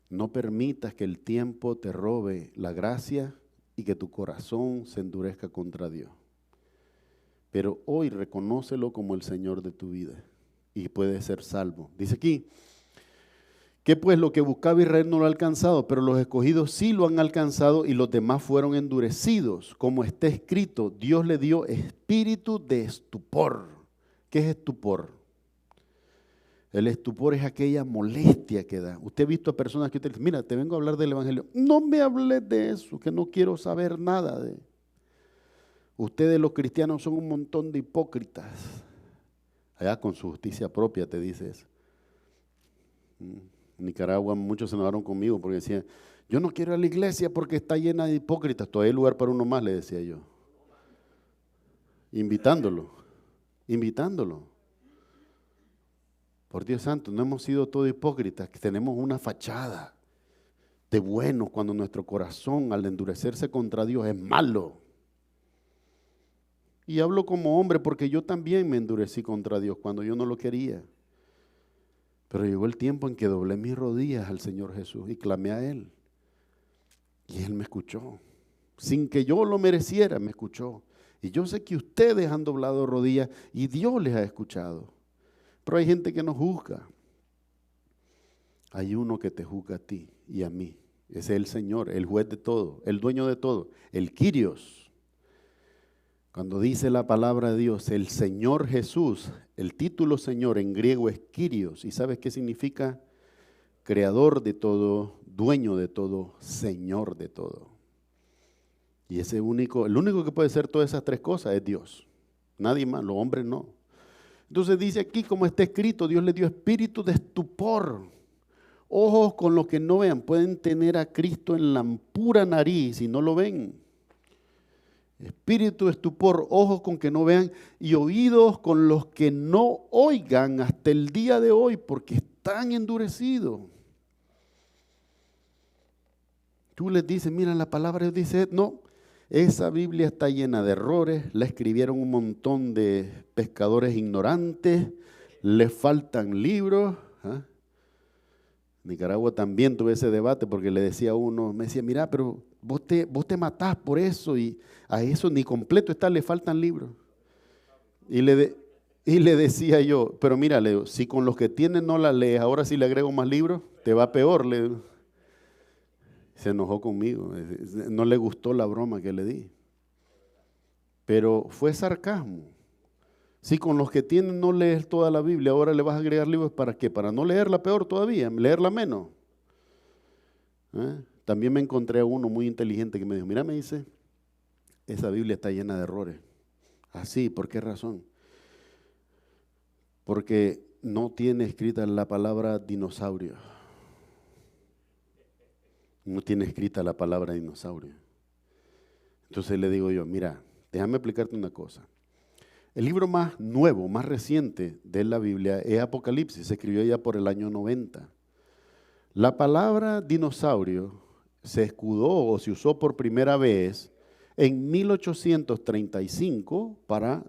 No permitas que el tiempo te robe la gracia y que tu corazón se endurezca contra Dios. Pero hoy reconócelo como el Señor de tu vida y puedes ser salvo. Dice aquí, que pues lo que buscaba Israel no lo ha alcanzado, pero los escogidos sí lo han alcanzado y los demás fueron endurecidos. Como está escrito, Dios le dio espíritu de estupor. ¿Qué es estupor? El estupor es aquella molestia que da. Usted ha visto a personas que usted dice, mira, te vengo a hablar del evangelio. No me hables de eso, que no quiero saber nada de. Ustedes los cristianos son un montón de hipócritas. Allá con su justicia propia te dice eso. En Nicaragua muchos se enojaron conmigo porque decían, yo no quiero ir a la iglesia porque está llena de hipócritas. Todavía hay lugar para uno más, le decía yo. Invitándolo. Por Dios santo, no hemos sido todos hipócritas, que tenemos una fachada de bueno cuando nuestro corazón al endurecerse contra Dios es malo. Y hablo como hombre porque yo también me endurecí contra Dios cuando yo no lo quería. Pero llegó el tiempo en que doblé mis rodillas al Señor Jesús y clamé a Él. Y Él me escuchó. Sin que yo lo mereciera, me escuchó. Y yo sé que ustedes han doblado rodillas y Dios les ha escuchado. Pero hay gente que nos juzga. Hay uno que te juzga a ti y a mí. Ese es el Señor, el juez de todo, el dueño de todo, el Kyrios. Cuando dice la palabra de Dios, el Señor Jesús, el título Señor en griego es Kyrios. ¿Y sabes qué significa? Creador de todo, dueño de todo, Señor de todo. Y ese el único que puede ser todas esas tres cosas es Dios. Nadie más, los hombres no. Entonces dice aquí, como está escrito, Dios le dio espíritu de estupor. Ojos con los que no vean. Pueden tener a Cristo en la pura nariz y no lo ven. Espíritu de estupor, ojos con que no vean y oídos con los que no oigan hasta el día de hoy porque están endurecidos. Tú les dices, mira, la palabra de Dios dice, no. Esa Biblia está llena de errores, la escribieron un montón de pescadores ignorantes, le faltan libros. En Nicaragua también tuve ese debate porque le decía a uno, me decía, mira, pero vos te matás por eso y a eso ni completo está, le faltan libros. Y le decía yo, pero mira, Leo, si con los que tienes no la lees, ahora sí le agrego más libros, te va peor, Leo. Se enojó conmigo, no le gustó la broma que le di. Pero fue sarcasmo. Si con los que tienen no lees toda la Biblia, ahora le vas a agregar libros, ¿para qué? Para no leerla peor todavía, leerla menos. también me encontré a uno muy inteligente que me dijo, mira, me dice, esa Biblia está llena de errores. Así, ¿por qué razón? Porque no tiene escrita la palabra dinosaurio. No tiene escrita la palabra dinosaurio. Entonces le digo yo, mira, déjame explicarte una cosa. El libro más nuevo, más reciente de la Biblia es Apocalipsis, se escribió ya por el año 90. La palabra dinosaurio se escudó o se usó por primera vez en 1835 para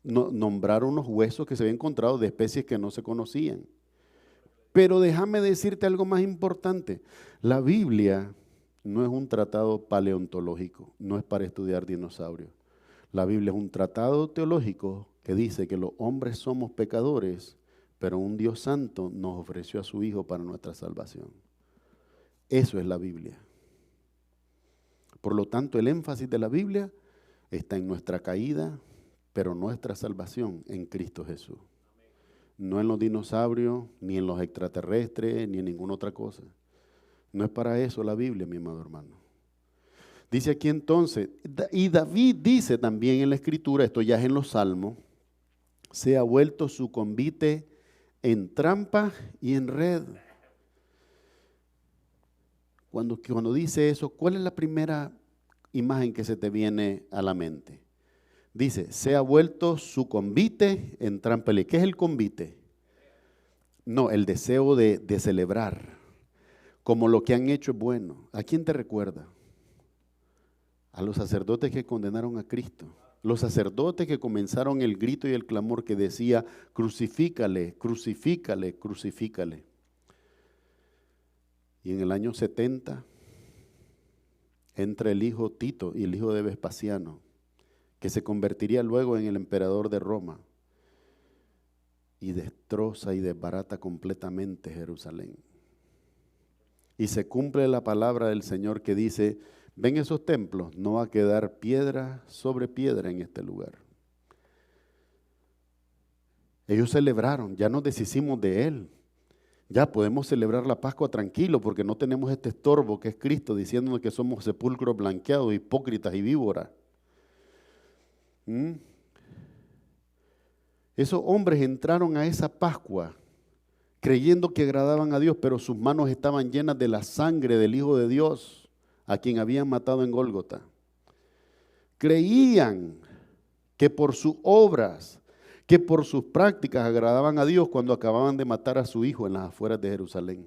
nombrar unos huesos que se habían encontrado de especies que no se conocían. Pero déjame decirte algo más importante. La Biblia no es un tratado paleontológico, no es para estudiar dinosaurios. La Biblia es un tratado teológico que dice que los hombres somos pecadores, pero un Dios santo nos ofreció a su Hijo para nuestra salvación. Eso es la Biblia. Por lo tanto, el énfasis de la Biblia está en nuestra caída, pero nuestra salvación en Cristo Jesús. No en los dinosaurios, ni en los extraterrestres, ni en ninguna otra cosa. No es para eso la Biblia, mi amado hermano. Dice aquí entonces, y David dice también en la Escritura, esto ya es en los Salmos, se ha vuelto su convite en trampa y en red. Cuando dice eso, ¿cuál es la primera imagen que se te viene a la mente? Dice, se ha vuelto su convite en trampa. ¿Qué es el convite? No, el deseo de celebrar, como lo que han hecho es bueno. ¿A quién te recuerda? A los sacerdotes que condenaron a Cristo. Los sacerdotes que comenzaron el grito y el clamor que decía, crucifícale, crucifícale, crucifícale. Y en el año 70 entra el hijo Tito y el hijo de Vespasiano, que se convertiría luego en el emperador de Roma, y destroza y desbarata completamente Jerusalén. Y se cumple la palabra del Señor que dice, ven esos templos, no va a quedar piedra sobre piedra en este lugar. Ellos celebraron, ya nos deshicimos de él. Ya podemos celebrar la Pascua tranquilo porque no tenemos este estorbo que es Cristo diciéndonos que somos sepulcros blanqueados, hipócritas y víboras. Esos hombres entraron a esa Pascua creyendo que agradaban a Dios, pero sus manos estaban llenas de la sangre del Hijo de Dios, a quien habían matado en Gólgota. Creían que por sus obras, que por sus prácticas agradaban a Dios cuando acababan de matar a su hijo en las afueras de Jerusalén.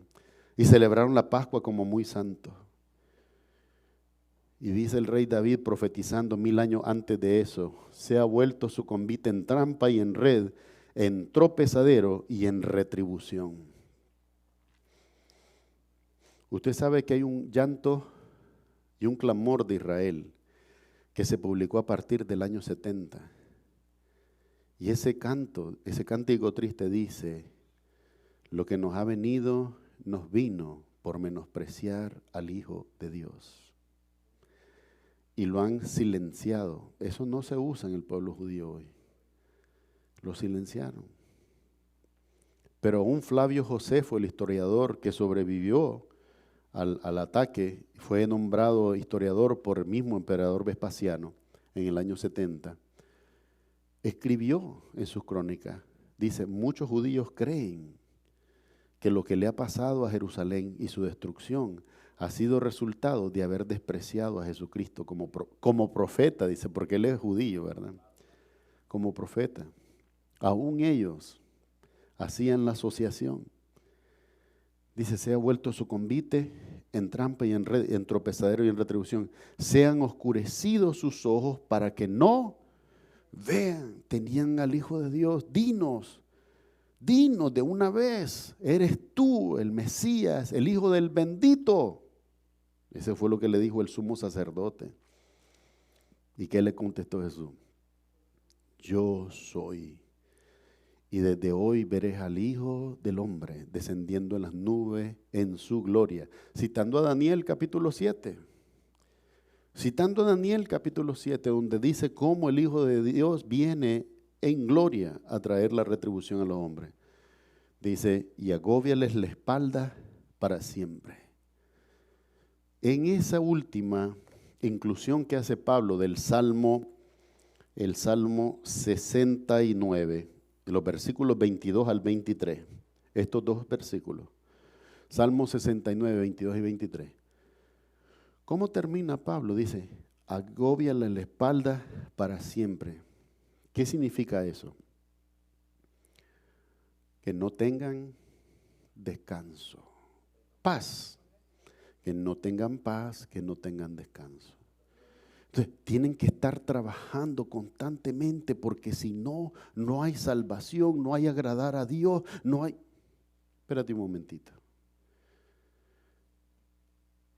Y celebraron la Pascua como muy santo. Y dice el rey David profetizando 1000 años antes de eso, se ha vuelto su convite en trampa y en red, en tropezadero y en retribución. Usted sabe que hay un llanto y un clamor de Israel que se publicó a partir del año 70. Y ese cántico triste dice, lo que nos ha venido, nos vino por menospreciar al Hijo de Dios. Y lo han silenciado. Eso no se usa en el pueblo judío hoy. Lo silenciaron. Pero un Flavio Josefo, el historiador que sobrevivió al ataque, fue nombrado historiador por el mismo emperador Vespasiano en el año 70. Escribió en sus crónicas, dice, muchos judíos creen que lo que le ha pasado a Jerusalén y su destrucción ha sido resultado de haber despreciado a Jesucristo como profeta, dice, porque él es judío, ¿verdad? Como profeta. Aún ellos hacían la asociación. Dice, se ha vuelto su convite en trampa y en tropezadero y en retribución. Sean oscurecidos sus ojos para que no vean. Tenían al Hijo de Dios. Dinos de una vez, eres tú el Mesías, el Hijo del bendito. Ese fue lo que le dijo el sumo sacerdote. ¿Y qué le contestó Jesús? Yo soy. Y desde hoy veréis al Hijo del Hombre descendiendo en las nubes en su gloria. Citando a Daniel capítulo 7. Citando a Daniel capítulo 7, donde dice cómo el Hijo de Dios viene en gloria a traer la retribución a los hombres. Dice, y agóbiales la espalda para siempre. En esa última inclusión que hace Pablo del Salmo, el Salmo 69, de los versículos 22 al 23, estos dos versículos, Salmo 69, 22 y 23. ¿Cómo termina Pablo? Dice, agóbiale la espalda para siempre. ¿Qué significa eso? Que no tengan descanso. Paz. Que no tengan paz, que no tengan descanso. Entonces, tienen que estar trabajando constantemente porque si no, no hay salvación, no hay agradar a Dios, no hay... Espérate un momentito.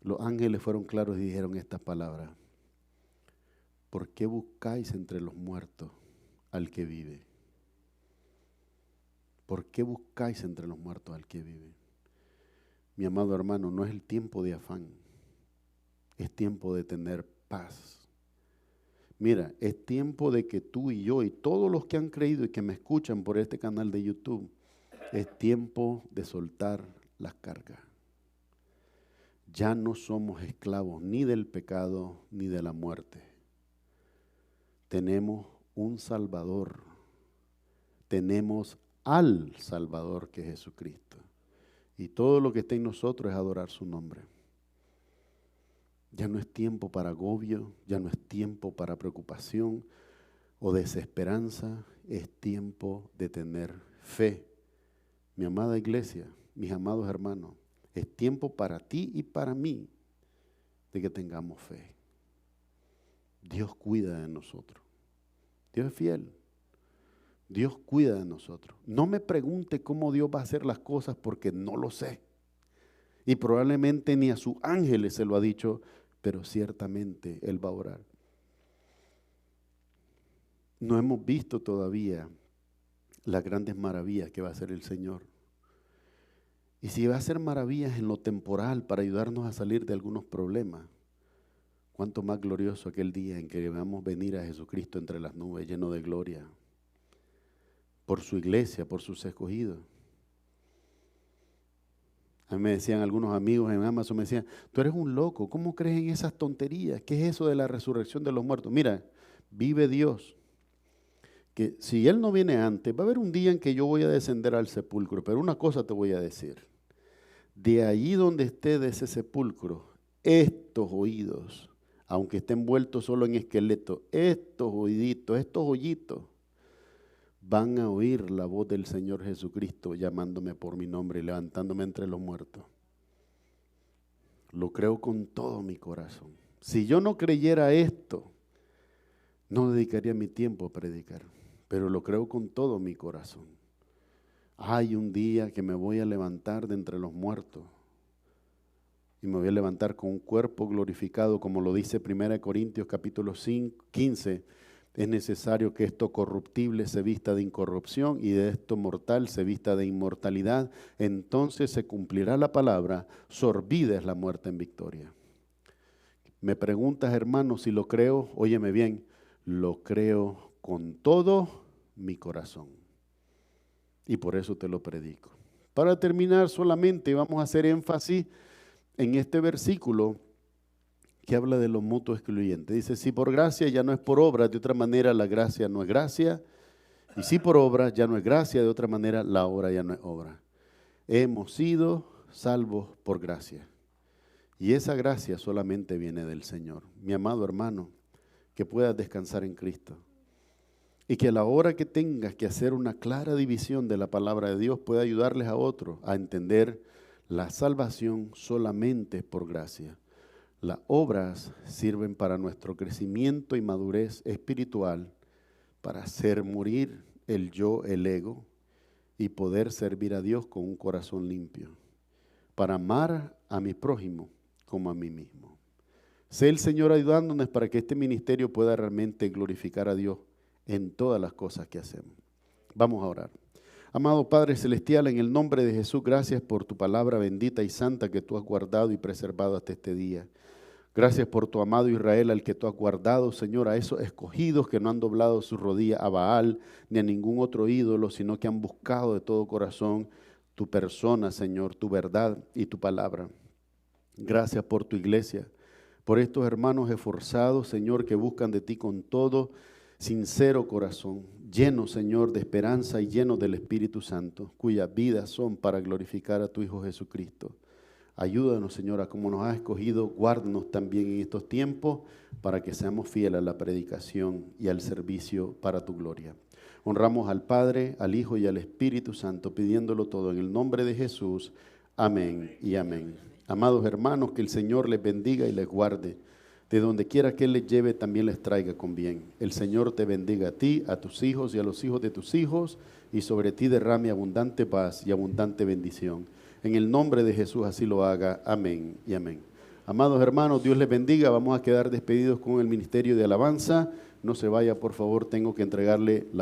Los ángeles fueron claros y dijeron estas palabras. ¿Por qué buscáis entre los muertos al que vive? ¿Por qué buscáis entre los muertos al que vive? Mi amado hermano, no es el tiempo de afán, es tiempo de tener paz. Mira, es tiempo de que tú y yo y todos los que han creído y que me escuchan por este canal de YouTube, es tiempo de soltar las cargas. Ya no somos esclavos ni del pecado ni de la muerte. Tenemos un Salvador. Tenemos al Salvador que es Jesucristo. Y todo lo que está en nosotros es adorar su nombre. Ya no es tiempo para agobio, ya no es tiempo para preocupación o desesperanza, es tiempo de tener fe. Mi amada iglesia, mis amados hermanos, es tiempo para ti y para mí de que tengamos fe. Dios cuida de nosotros. Dios es fiel. Dios cuida de nosotros. No me pregunte cómo Dios va a hacer las cosas porque no lo sé. Y probablemente ni a sus ángeles se lo ha dicho, pero ciertamente Él va a orar. No hemos visto todavía las grandes maravillas que va a hacer el Señor. Y si va a hacer maravillas en lo temporal para ayudarnos a salir de algunos problemas, cuánto más glorioso aquel día en que veamos venir a Jesucristo entre las nubes lleno de gloria, por su iglesia, por sus escogidos. A mí me decían algunos amigos en Amazon, me decían, tú eres un loco, ¿cómo crees en esas tonterías? ¿Qué es eso de la resurrección de los muertos? Mira, vive Dios, que si Él no viene antes, va a haber un día en que yo voy a descender al sepulcro, pero una cosa te voy a decir, de allí donde esté de ese sepulcro, estos oídos, aunque estén envueltos solo en esqueleto, estos oíditos, estos hoyitos, van a oír la voz del Señor Jesucristo llamándome por mi nombre y levantándome entre los muertos. Lo creo con todo mi corazón. Si yo no creyera esto, no dedicaría mi tiempo a predicar, pero lo creo con todo mi corazón. Hay un día que me voy a levantar de entre los muertos y me voy a levantar con un cuerpo glorificado, como lo dice 1 Corintios capítulo 15. Es necesario que esto corruptible se vista de incorrupción y de esto mortal se vista de inmortalidad. Entonces se cumplirá la palabra, sorbida es la muerte en victoria. Me preguntas, hermano, si lo creo. Óyeme bien, lo creo con todo mi corazón. Y por eso te lo predico. Para terminar solamente vamos a hacer énfasis en este versículo que habla de lo mutuo excluyente. Dice, si por gracia ya no es por obra, de otra manera la gracia no es gracia. Y si por obra ya no es gracia, de otra manera la obra ya no es obra. Hemos sido salvos por gracia. Y esa gracia solamente viene del Señor. Mi amado hermano, que puedas descansar en Cristo. Y que a la hora que tengas que hacer una clara división de la palabra de Dios pueda ayudarles a otros a entender la salvación solamente es por gracia. Las obras sirven para nuestro crecimiento y madurez espiritual, para hacer morir el yo, el ego, y poder servir a Dios con un corazón limpio, para amar a mi prójimo como a mí mismo. Sé el Señor ayudándonos para que este ministerio pueda realmente glorificar a Dios en todas las cosas que hacemos. Vamos a orar. Amado Padre Celestial, en el nombre de Jesús, gracias por tu palabra bendita y santa que tú has guardado y preservado hasta este día. Gracias por tu amado Israel al que tú has guardado, Señor, a esos escogidos que no han doblado su rodilla a Baal ni a ningún otro ídolo, sino que han buscado de todo corazón tu persona, Señor, tu verdad y tu palabra. Gracias por tu iglesia, por estos hermanos esforzados, Señor, que buscan de ti con todo sincero corazón, llenos, Señor, de esperanza y llenos del Espíritu Santo, cuyas vidas son para glorificar a tu Hijo Jesucristo. Ayúdanos, Señor, a como nos has escogido, guárdanos también en estos tiempos para que seamos fieles a la predicación y al servicio para tu gloria. Honramos al Padre, al Hijo y al Espíritu Santo, pidiéndolo todo en el nombre de Jesús. Amén y amén. Amados hermanos, que el Señor les bendiga y les guarde. De donde quiera que Él les lleve, también les traiga con bien. El Señor te bendiga a ti, a tus hijos y a los hijos de tus hijos, y sobre ti derrame abundante paz y abundante bendición. En el nombre de Jesús así lo haga. Amén y amén. Amados hermanos, Dios les bendiga. Vamos a quedar despedidos con el ministerio de alabanza. No se vaya, por favor, tengo que entregarle las